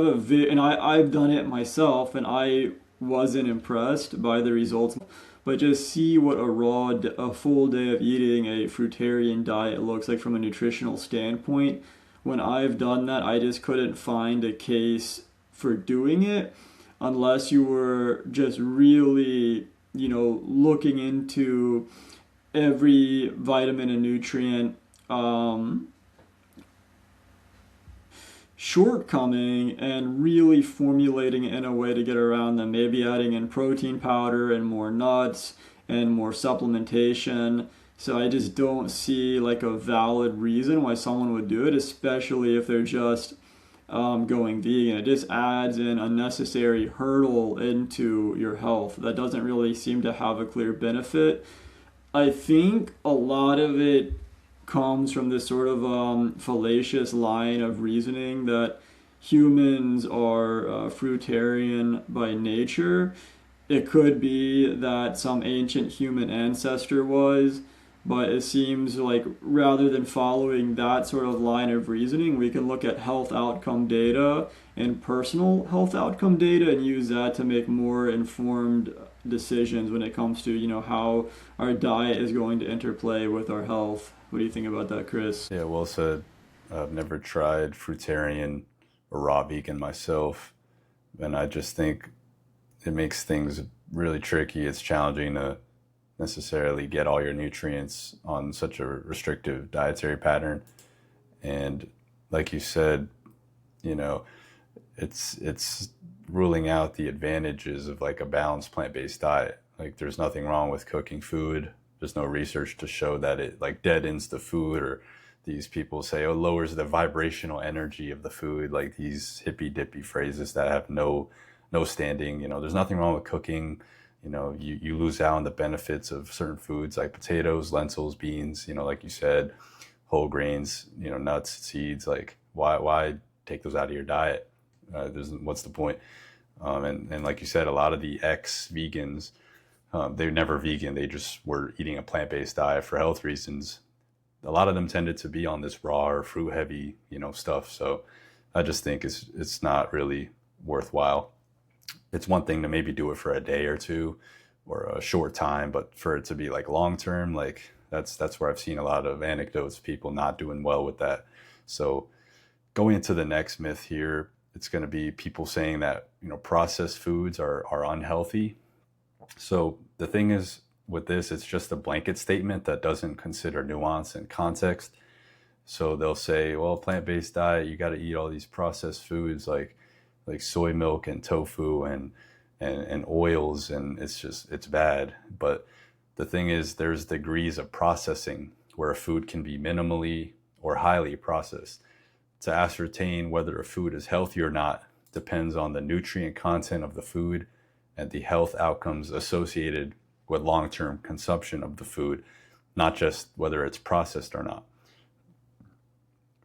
done it myself and I wasn't impressed by the results, but just see what a full day of eating a fruitarian diet looks like from a nutritional standpoint. When I've done that, I just couldn't find a case for doing it unless you were just really, looking into every vitamin and nutrient shortcoming and really formulating it in a way to get around them, maybe adding in protein powder and more nuts and more supplementation. So I just don't see like a valid reason why someone would do it, especially if they're just going vegan. It just adds an unnecessary hurdle into your health that doesn't really seem to have a clear benefit. I think a lot of it comes from this sort of fallacious line of reasoning that humans are fruitarian by nature. It could be that some ancient human ancestor was, But it seems like rather than following that sort of line of reasoning, we can look at health outcome data and personal health outcome data and use that to make more informed decisions when it comes to, how our diet is going to interplay with our health. What do you think about that, Chris? Yeah, well said. I've never tried fruitarian or raw vegan myself, and I just think it makes things really tricky. It's challenging to necessarily get all your nutrients on such a restrictive dietary pattern. And like you said, you know, it's ruling out the advantages of like a balanced plant-based diet. Like there's nothing wrong with cooking food. There's no research to show that it like deadens the food, or these people say, oh, lowers the vibrational energy of the food, like these hippy dippy phrases that have no standing. There's nothing wrong with cooking. You lose out on the benefits of certain foods like potatoes, lentils, beans, like you said, whole grains, nuts, seeds. Like why take those out of your diet? What's the point? And like you said, a lot of the ex-vegans, they're never vegan. They just were eating a plant-based diet for health reasons. A lot of them tended to be on this raw or fruit heavy, stuff. So I just think it's not really worthwhile. It's one thing to maybe do it for a day or two or a short time, but for it to be like long term, like that's where I've seen a lot of anecdotes of people not doing well with that. So going into the next myth here, it's going to be people saying that processed foods are unhealthy. So the thing is with this, it's just a blanket statement that doesn't consider nuance and context. So they'll say, well, plant-based diet, you got to eat all these processed foods like soy milk and tofu and oils, and it's bad. But the thing is, there's degrees of processing where a food can be minimally or highly processed. To ascertain whether a food is healthy or not depends on the nutrient content of the food and the health outcomes associated with long-term consumption of the food, not just whether it's processed or not.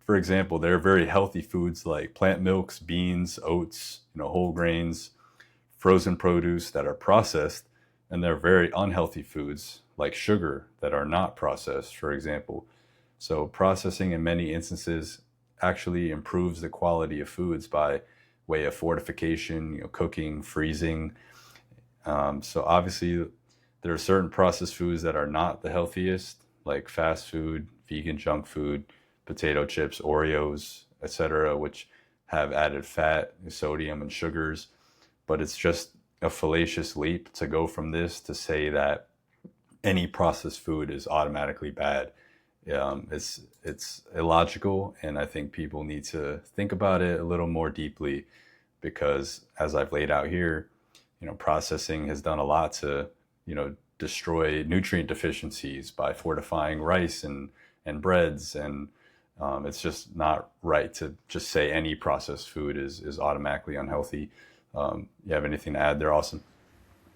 For example, there are very healthy foods like plant milks, beans, oats, whole grains, frozen produce that are processed, and there are very unhealthy foods like sugar that are not processed, for example. So processing in many instances actually improves the quality of foods by way of fortification, cooking, freezing. So obviously there are certain processed foods that are not the healthiest, like fast food, vegan junk food, potato chips, Oreos, etc., which have added fat, sodium, and sugars. But it's just a fallacious leap to go from this to say that any processed food is automatically bad. It's illogical, and I think people need to think about it a little more deeply, because as I've laid out here, processing has done a lot to, destroy nutrient deficiencies by fortifying rice and breads, and it's just not right to just say any processed food is automatically unhealthy. You have anything to add there, Austin?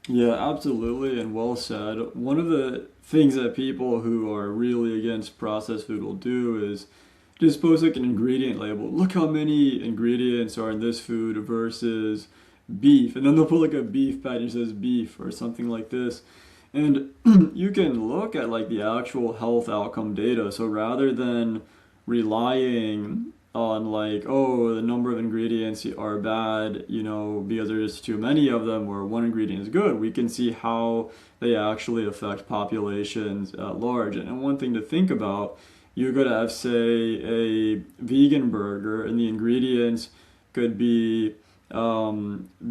Yeah, absolutely, and well said. One of the things that people who are really against processed food will do is just post like an ingredient label. Look how many ingredients are in this food versus beef. And then they'll put like a beef patty that says beef or something like this. And you can look at like the actual health outcome data. So rather than relying on like, oh, the number of ingredients are bad, because there's too many of them, or one ingredient is good, we can see how they actually affect populations at large. And one thing to think about, you could have, say, a vegan burger, and the ingredients could be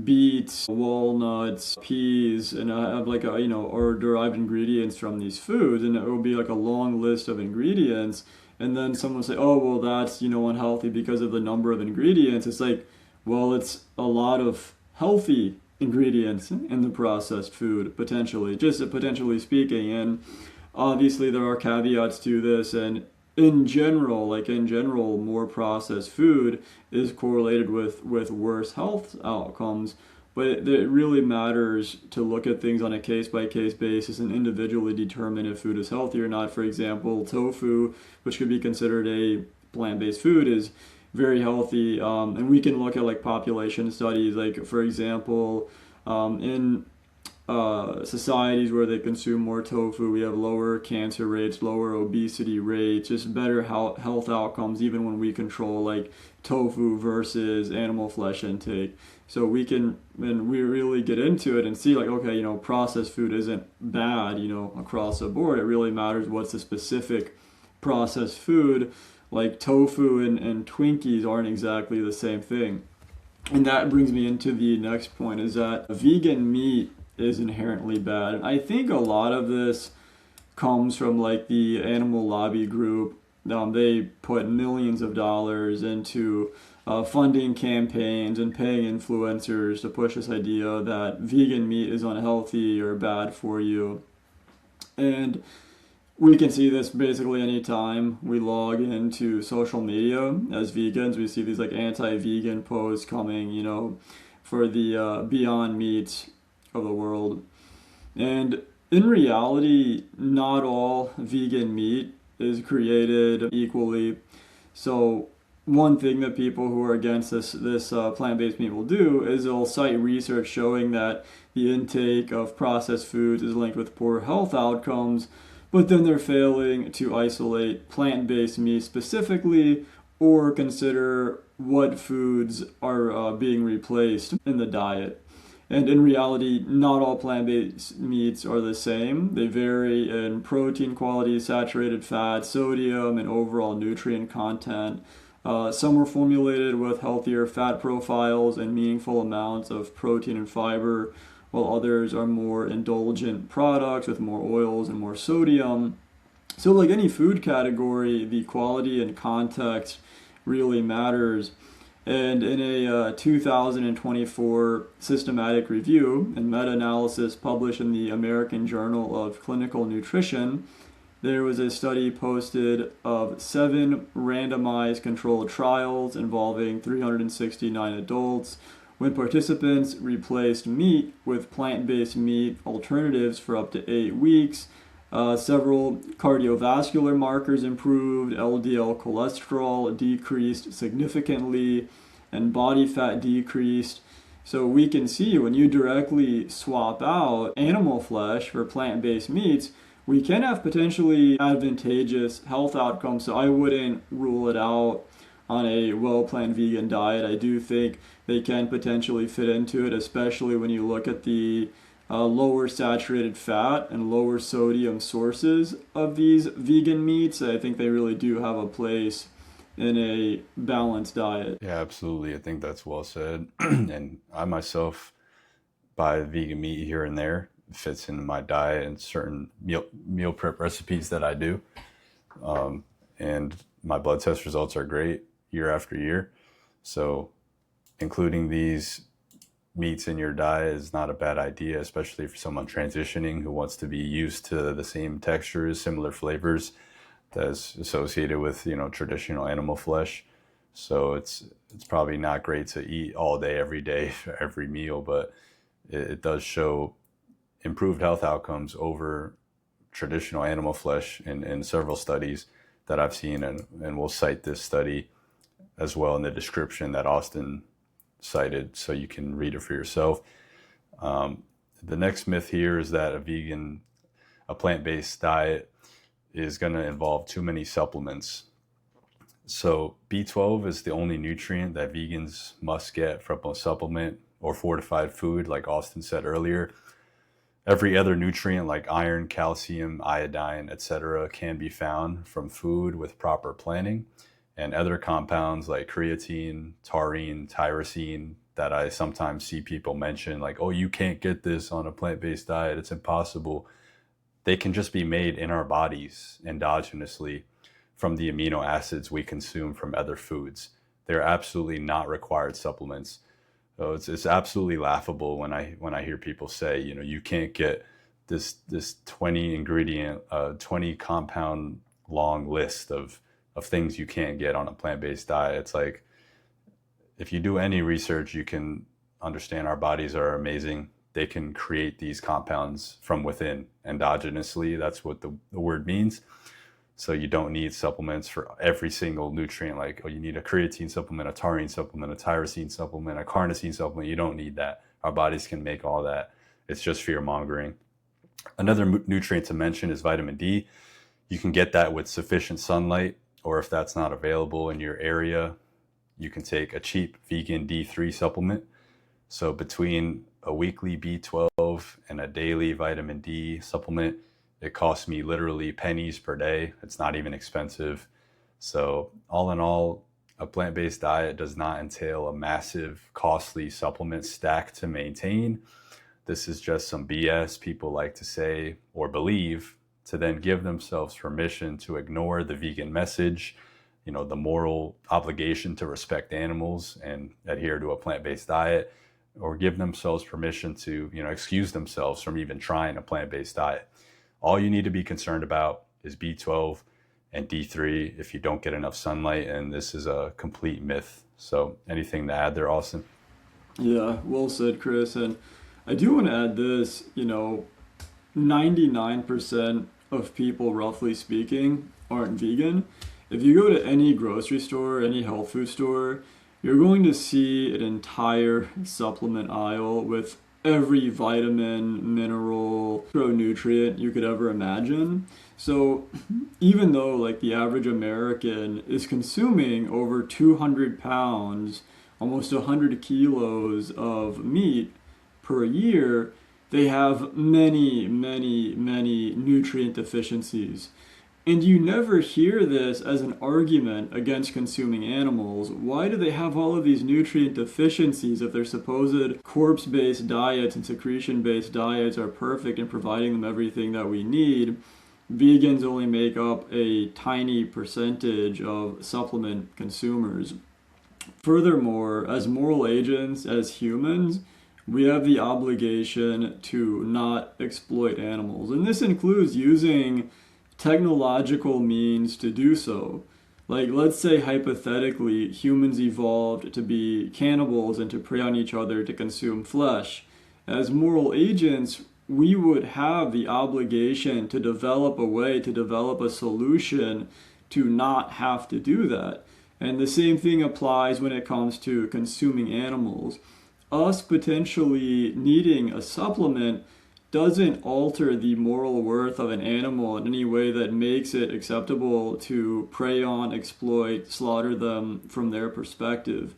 beets, walnuts, peas, and I have like or derived ingredients from these foods, and it will be like a long list of ingredients. And then someone will say, oh, well, that's, unhealthy because of the number of ingredients. It's like, well, it's a lot of healthy ingredients in the processed food, potentially, just potentially speaking. And obviously there are caveats to this. And in general, more processed food is correlated with worse health outcomes. But it really matters to look at things on a case-by-case basis and individually determine if food is healthy or not. For example, tofu, which could be considered a plant-based food, is very healthy. And we can look at like population studies, like for example, in societies where they consume more tofu, we have lower cancer rates, lower obesity rates, just better health outcomes, even when we control like tofu versus animal flesh intake. So we can, and we really get into it and see like, okay, processed food isn't bad, across the board. It really matters what's the specific processed food. Like tofu and Twinkies aren't exactly the same thing. And that brings me into the next point, is that vegan meat is inherently bad. And I think a lot of this comes from like the animal lobby group. They put millions of dollars into funding campaigns and paying influencers to push this idea that vegan meat is unhealthy or bad for you. And we can see this basically anytime we log into social media as vegans. We see these like anti-vegan posts coming, for the Beyond Meats of the world. And in reality, not all vegan meat is created equally. So one thing that people who are against this plant-based meat will do is they'll cite research showing that the intake of processed foods is linked with poor health outcomes, but then they're failing to isolate plant-based meat specifically or consider what foods are being replaced in the diet. And in reality, not all plant-based meats are the same. They vary in protein quality, saturated fat, sodium, and overall nutrient content. Some were formulated with healthier fat profiles and meaningful amounts of protein and fiber, while others are more indulgent products with more oils and more sodium. So like any food category, the quality and context really matters. And in a 2024 systematic review and meta-analysis published in the American Journal of Clinical Nutrition, there was a study posted of 7 randomized controlled trials involving 369 adults when participants replaced meat with plant-based meat alternatives for up to 8 weeks. Several cardiovascular markers improved, LDL cholesterol decreased significantly, and body fat decreased. So we can see when you directly swap out animal flesh for plant-based meats, we can have potentially advantageous health outcomes. So I wouldn't rule it out on a well-planned vegan diet. I do think they can potentially fit into it, especially when you look at the lower saturated fat and lower sodium sources of these vegan meats. I think they really do have a place in a balanced diet. Yeah, absolutely. I think that's well said. And I myself buy vegan meat here and there. It fits in my diet and certain meal prep recipes that I do. And my blood test results are great year after year. So including these meats in your diet is not a bad idea, especially for someone transitioning who wants to be used to the same textures, similar flavors that's associated with, traditional animal flesh. So it's probably not great to eat all day, every day, for every meal, but it does show improved health outcomes over traditional animal flesh in several studies that I've seen, and we'll cite this study as well in the description that Austin cited, so you can read it for yourself. The next myth here is that a plant-based diet is going to involve too many supplements. So B12 is the only nutrient that vegans must get from a supplement or fortified food, like Austin said earlier. Every other nutrient like iron, calcium, iodine, etc. can be found from food with proper planning, and other compounds like creatine, taurine, tyrosine that I sometimes see people mention, like, oh, you can't get this on a plant-based diet, it's impossible. They can just be made in our bodies endogenously from the amino acids we consume from other foods. They're absolutely not required supplements. So it's absolutely laughable when I hear people say, you can't get this 20 ingredient, 20 compound long list of things you can't get on a plant-based diet. It's like, if you do any research, you can understand our bodies are amazing. They can create these compounds from within endogenously. That's what the word means. So you don't need supplements for every single nutrient. Like, oh, you need a creatine supplement, a taurine supplement, a tyrosine supplement, a carnosine supplement. You don't need that. Our bodies can make all that It's just fear mongering. Another nutrient to mention is vitamin D. You can get that with sufficient sunlight, or if that's not available in your area, you can take a cheap vegan D3 supplement. So between a weekly B12 and a daily vitamin D supplement, it costs me literally pennies per day. It's not even expensive. So all in all, a plant-based diet does not entail a massive, costly supplement stack to maintain. This is just some BS people like to say or believe to then give themselves permission to ignore the vegan message, the moral obligation to respect animals and adhere to a plant-based diet, or give themselves permission to, excuse themselves from even trying a plant-based diet. All you need to be concerned about is B12 and D3 if you don't get enough sunlight, and this is a complete myth. So anything to add there, Austin? Yeah, well said, Chris. And I do want to add this, 99% of people, roughly speaking, aren't vegan. If you go to any grocery store, any health food store, you're going to see an entire supplement aisle with every vitamin, mineral, micronutrient you could ever imagine. So even though like the average American is consuming over 200 pounds, almost 100 kilos of meat per year, they have many, many, many nutrient deficiencies. And you never hear this as an argument against consuming animals. Why do they have all of these nutrient deficiencies if their supposed corpse-based diets and secretion-based diets are perfect in providing them everything that we need? Vegans only make up a tiny percentage of supplement consumers. Furthermore, as moral agents, as humans, we have the obligation to not exploit animals. And this includes using technological means to do so. Like, let's say hypothetically, humans evolved to be cannibals and to prey on each other to consume flesh. As moral agents, we would have the obligation to develop a way, to develop a solution to not have to do that. And the same thing applies when it comes to consuming animals. Us potentially needing a supplement doesn't alter the moral worth of an animal in any way that makes it acceptable to prey on, exploit, slaughter them from their perspective.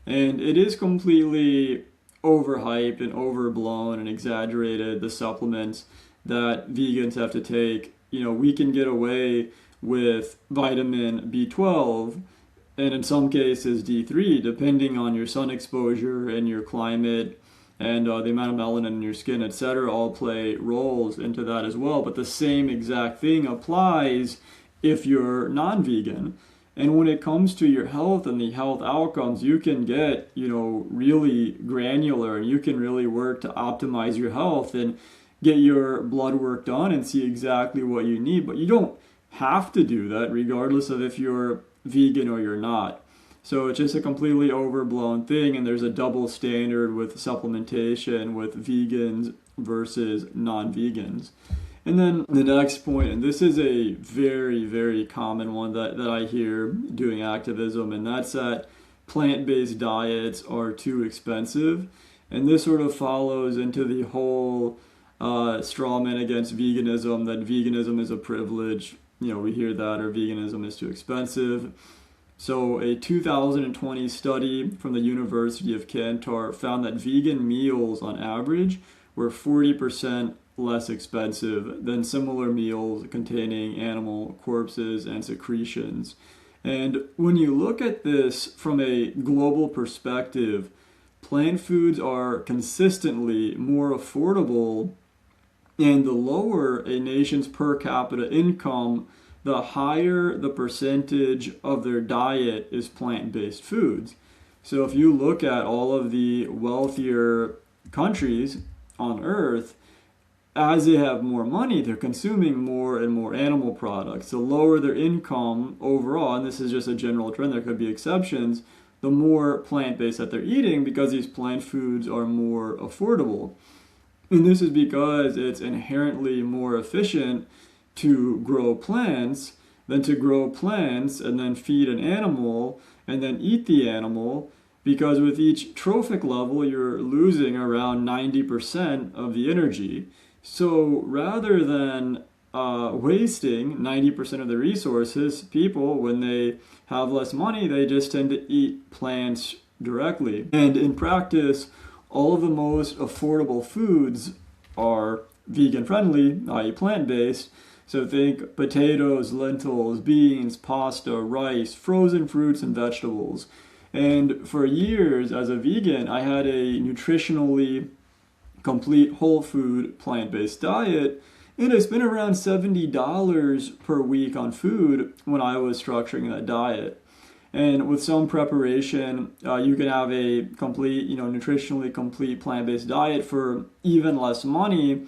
And it is completely overhyped and overblown and exaggerated, the supplements that vegans have to take. We can get away with vitamin B12 and in some cases D3, depending on your sun exposure and your climate and the amount of melanin in your skin, etc., all play roles into that as well. But the same exact thing applies if you're non-vegan. And when it comes to your health and the health outcomes, you can get, really granular, and you can really work to optimize your health and get your blood work done and see exactly what you need. But you don't have to do that regardless of if you're vegan or you're not. So it's just a completely overblown thing, and there's a double standard with supplementation with vegans versus non-vegans. And then the next point, and this is a very, very common one that I hear doing activism, and that's that plant-based diets are too expensive. And this sort of follows into the whole straw man against veganism, that veganism is a privilege. We hear that, or veganism is too expensive. So a 2020 study from the University of Cantor found that vegan meals on average were 40% less expensive than similar meals containing animal corpses and secretions. And when you look at this from a global perspective, plant foods are consistently more affordable, and the lower a nation's per capita income, the higher the percentage of their diet is plant-based foods. So if you look at all of the wealthier countries on Earth, as they have more money, they're consuming more and more animal products. The lower their income overall, and this is just a general trend, there could be exceptions, the more plant-based that they're eating because these plant foods are more affordable. And this is because it's inherently more efficient to grow plants than to grow plants and then feed an animal and then eat the animal because with each trophic level, you're losing around 90% of the energy. So rather than wasting 90% of the resources, people, when they have less money, they just tend to eat plants directly. And in practice, all of the most affordable foods are vegan friendly, i.e., plant based. So think potatoes, lentils, beans, pasta, rice, frozen fruits, and vegetables. And for years as a vegan, I had a nutritionally complete whole food plant based diet. And I spent around $70 per week on food when I was structuring that diet. And with some preparation, you can have a complete, nutritionally complete plant-based diet for even less money.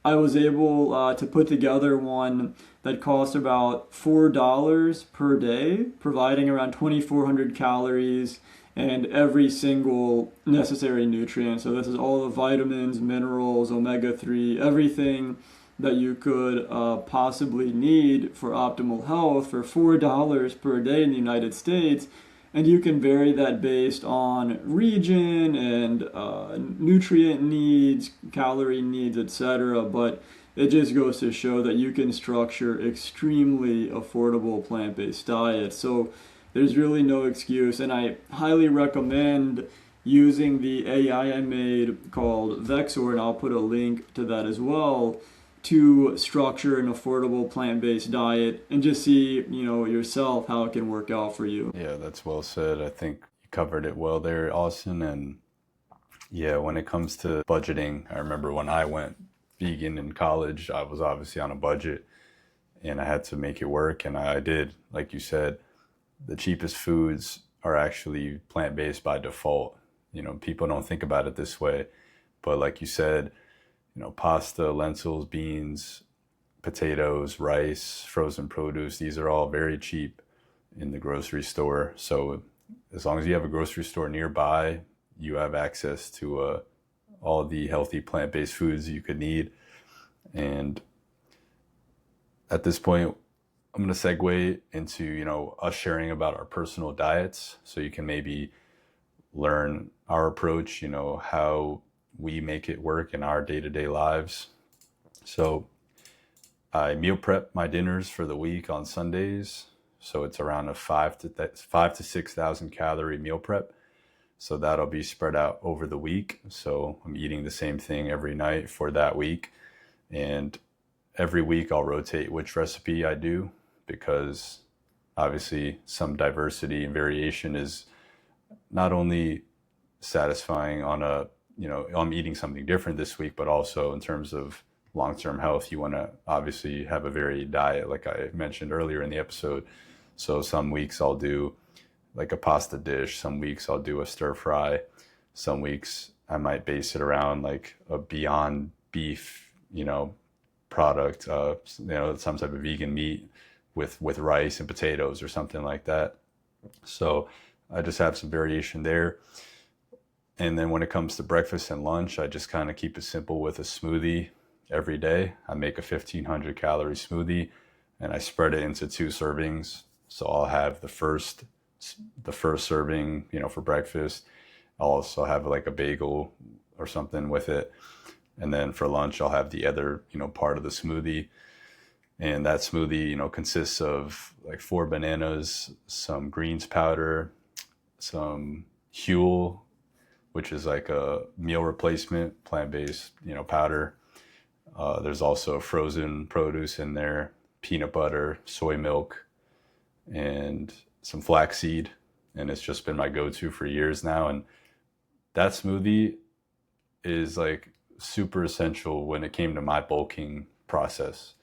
I was able to put together one that cost about $4 per day, providing around 2,400 calories and every single necessary nutrient. So this is all the vitamins, minerals, omega-3, everything that you could possibly need for optimal health for $4 per day in the United States. And you can vary that based on region and nutrient needs, calorie needs, etc. But it just goes to show that you can structure extremely affordable plant-based diets. So there's really no excuse. And I highly recommend using the AI I made called Vexor, and I'll put a link to that as well, to structure an affordable plant-based diet and just see, yourself how it can work out for you. Yeah, that's well said. I think you covered it well there, Austin. And yeah, when it comes to budgeting, I remember when I went vegan in college, I was obviously on a budget and I had to make it work. And I did, like you said, the cheapest foods are actually plant-based by default. People don't think about it this way, but like you said, pasta, lentils, beans, potatoes, rice, frozen produce, these are all very cheap in the grocery store. So as long as you have a grocery store nearby, you have access to all the healthy plant-based foods you could need. And at this point, I'm going to segue into, us sharing about our personal diets so you can maybe learn our approach, how we make it work in our day-to-day lives. So I meal prep my dinners for the week on Sundays. So it's around a 5 to 6,000 calorie meal prep. So that'll be spread out over the week. So I'm eating the same thing every night for that week. And every week I'll rotate which recipe I do, because obviously some diversity and variation is not only satisfying on I'm eating something different this week, but also in terms of long-term health, you want to obviously have a varied diet, like I mentioned earlier in the episode. So some weeks I'll do like a pasta dish. Some weeks I'll do a stir fry. Some weeks I might base it around like a Beyond Beef, product, some type of vegan meat with rice and potatoes or something like that. So I just have some variation there. And then when it comes to breakfast and lunch, I just kind of keep it simple with a smoothie every day. I make a 1,500 calorie smoothie and I spread it into 2 servings. So I'll have the first serving, for breakfast. I'll also have like a bagel or something with it. And then for lunch, I'll have the other, part of the smoothie. And that smoothie, consists of like 4 bananas, some greens powder, some Huel, which is like a meal replacement, plant-based, powder. There's also frozen produce in there, peanut butter, soy milk, and some flaxseed. And it's just been my go-to for years now. And that smoothie is like super essential when it came to my bulking process.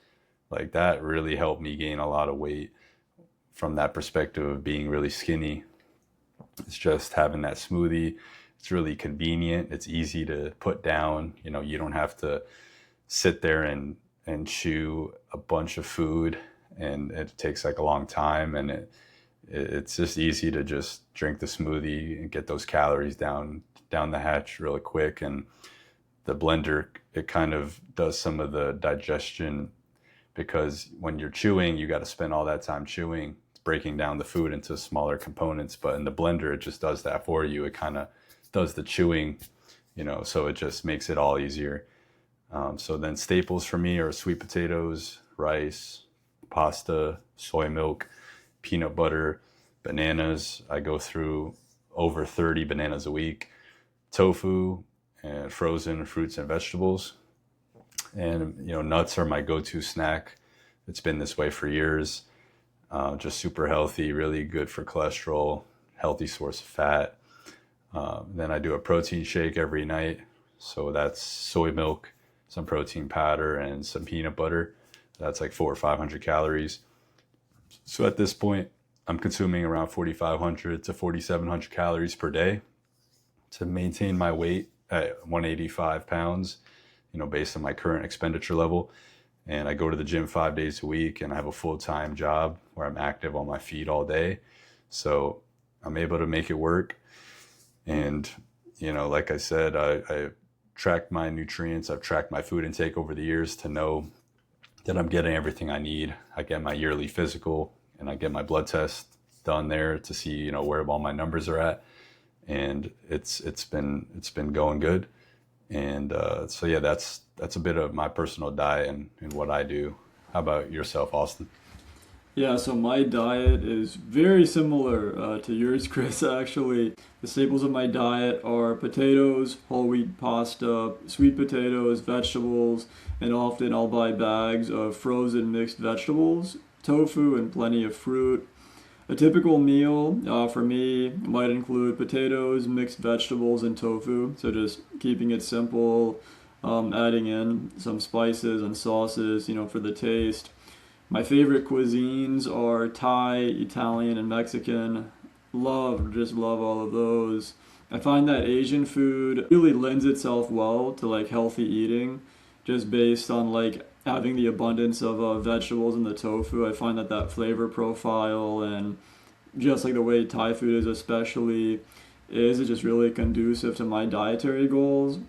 Like that really helped me gain a lot of weight from that perspective of being really skinny. It's just having that smoothie. It's really convenient. It's easy to put down. You don't have to sit there and chew a bunch of food, and it takes like a long time. And it's just easy to just drink the smoothie and get those calories down the hatch really quick. And the blender, it kind of does some of the digestion, because when you're chewing, you got to spend all that time chewing. breaking down the food into smaller components. But in the blender, it just does that for you. It kind of does the chewing, so it just makes it all easier. So then staples for me are sweet potatoes, rice, pasta, soy milk, peanut butter, bananas. I go through over 30 bananas a week, tofu, and frozen fruits and vegetables. And, nuts are my go-to snack. It's been this way for years. Just super healthy, really good for cholesterol, healthy source of fat. Then I do a protein shake every night. So that's soy milk, some protein powder, and some peanut butter. That's like 400 or 500 calories. So at this point, I'm consuming around 4,500 to 4,700 calories per day to maintain my weight at 185 pounds, based on my current expenditure level. And I go to the gym 5 days a week, and I have a full-time job where I'm active on my feet all day. So I'm able to make it work. And, like I said, I tracked my nutrients. I've tracked my food intake over the years to know that I'm getting everything I need. I get my yearly physical, and I get my blood test done there to see, where all my numbers are at. And it's been going good. And so yeah, that's a bit of my personal diet and what I do. How about yourself, Austin? Yeah, so my diet is very similar to yours, Chris, actually. The staples of my diet are potatoes, whole wheat pasta, sweet potatoes, vegetables, and often I'll buy bags of frozen mixed vegetables, tofu, and plenty of fruit. A typical meal for me might include potatoes, mixed vegetables, and tofu. So just keeping it simple, adding in some spices and sauces, for the taste. My favorite cuisines are Thai, Italian, and Mexican. Just love all of those. I find that Asian food really lends itself well to like healthy eating, just based on like having the abundance of vegetables in the tofu. I find that flavor profile and just like the way Thai food is especially is just really conducive to my dietary goals.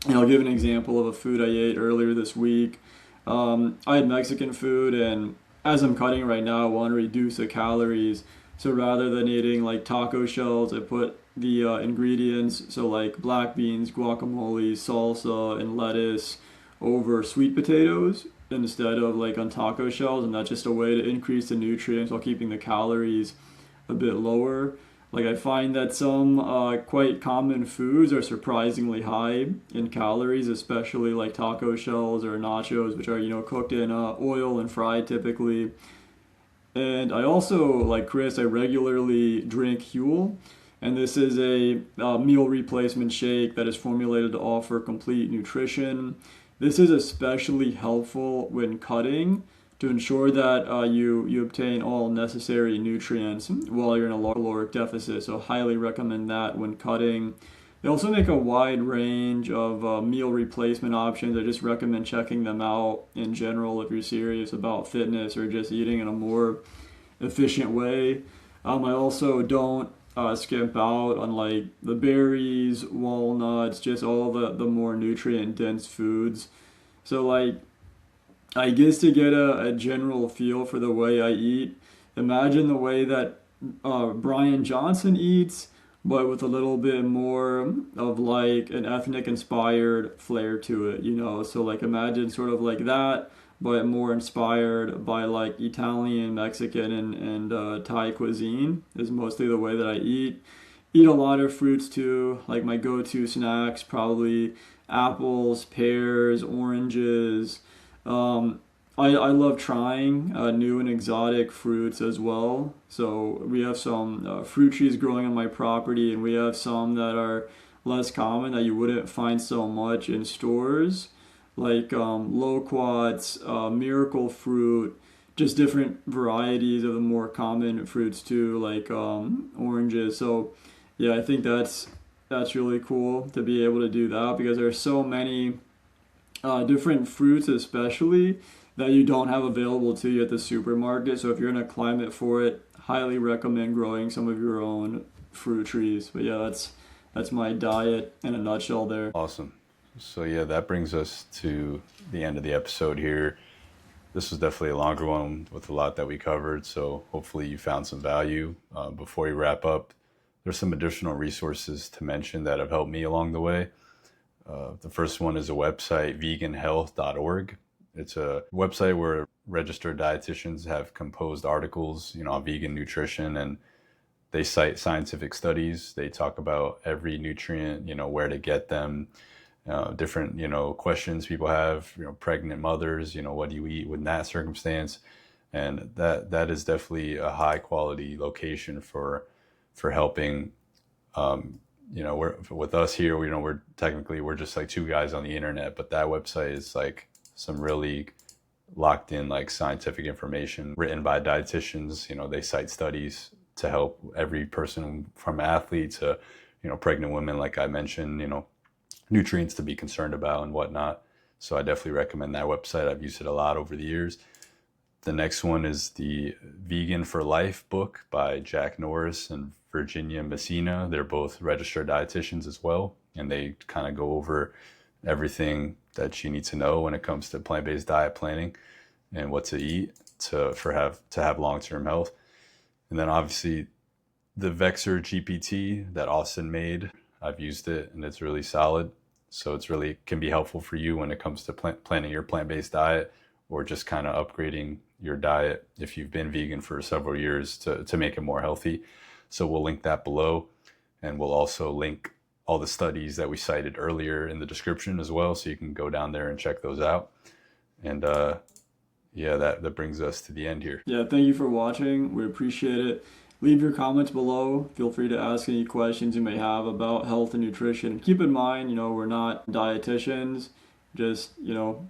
And I'll give an example of a food I ate earlier this week. I had Mexican food, and as I'm cutting right now, I want to reduce the calories. So rather than eating like taco shells, I put the ingredients, so like black beans, guacamole, salsa, and lettuce over sweet potatoes instead of like on taco shells, and that's just a way to increase the nutrients while keeping the calories a bit lower. Like I find that some quite common foods are surprisingly high in calories, especially like taco shells or nachos, which are cooked in oil and fried typically. And I also, like Chris, I regularly drink Huel, and this is a meal replacement shake that is formulated to offer complete nutrition. This is especially helpful when cutting to ensure that you obtain all necessary nutrients while you're in a caloric deficit. So highly recommend that when cutting. They also make a wide range of meal replacement options. I just recommend checking them out in general if you're serious about fitness or just eating in a more efficient way. I also don't skimp out on like the berries, walnuts, just all the more nutrient dense foods. So like I guess to get a general feel for the way I eat, imagine the way that Brian Johnson eats, but with a little bit more of like an ethnic inspired flair to it, So like imagine sort of like that, but more inspired by like Italian, Mexican, and Thai cuisine is mostly the way that I eat. Eat a lot of fruits too, like my go-to snacks, probably apples, pears, oranges. I love trying new and exotic fruits as well. So we have some fruit trees growing on my property, and we have some that are less common that you wouldn't find so much in stores, like loquats, miracle fruit, just different varieties of the more common fruits too, like oranges. So yeah, I think that's really cool to be able to do that because there are so many different fruits especially that you don't have available to you at the supermarket. So if you're in a climate for it, highly recommend growing some of your own fruit trees. But yeah, that's my diet in a nutshell there. Awesome. So yeah, that brings us to the end of the episode here. This was definitely a longer one with a lot that we covered, so hopefully you found some value. Before we wrap up, there's some additional resources to mention that have helped me along the way. The first one is a website, veganhealth.org. It's a website where registered dietitians have composed articles, on vegan nutrition, and they cite scientific studies. They talk about every nutrient, where to get them, different, questions people have, pregnant mothers, what do you eat in that circumstance? And that is definitely a high quality location for helping. With us here, we're just like two guys on the internet, but that website is like some really locked in like scientific information written by dietitians. They cite studies to help every person from athlete to, pregnant women, like I mentioned, nutrients to be concerned about and whatnot. So I definitely recommend that website. I've used it a lot over the years. The next one is the Vegan for Life book by Jack Norris and Virginia Messina. They're both registered dietitians as well, and they kind of go over everything that you need to know when it comes to plant-based diet planning and what to eat to have long-term health. And then obviously the Vexor GPT that Austin made, I've used it and it's really solid. So it's really can be helpful for you when it comes to planning your plant-based diet, or just kind of upgrading your diet if you've been vegan for several years to make it more healthy. So we'll link that below, and we'll also link all the studies that we cited earlier in the description as well, so you can go down there and check those out. And that brings us to the end here. Yeah, thank you for watching. We appreciate it. Leave your comments below. Feel free to ask any questions you may have about health and nutrition. Keep in mind, we're not dietitians, just,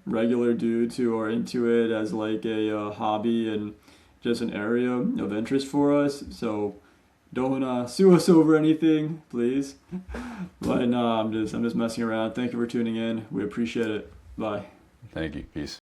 regular dudes who are into it as like a hobby and just an area of interest for us. So don't sue us over anything, please. But no, I'm just messing around. Thank you for tuning in. We appreciate it. Bye. Thank you. Peace.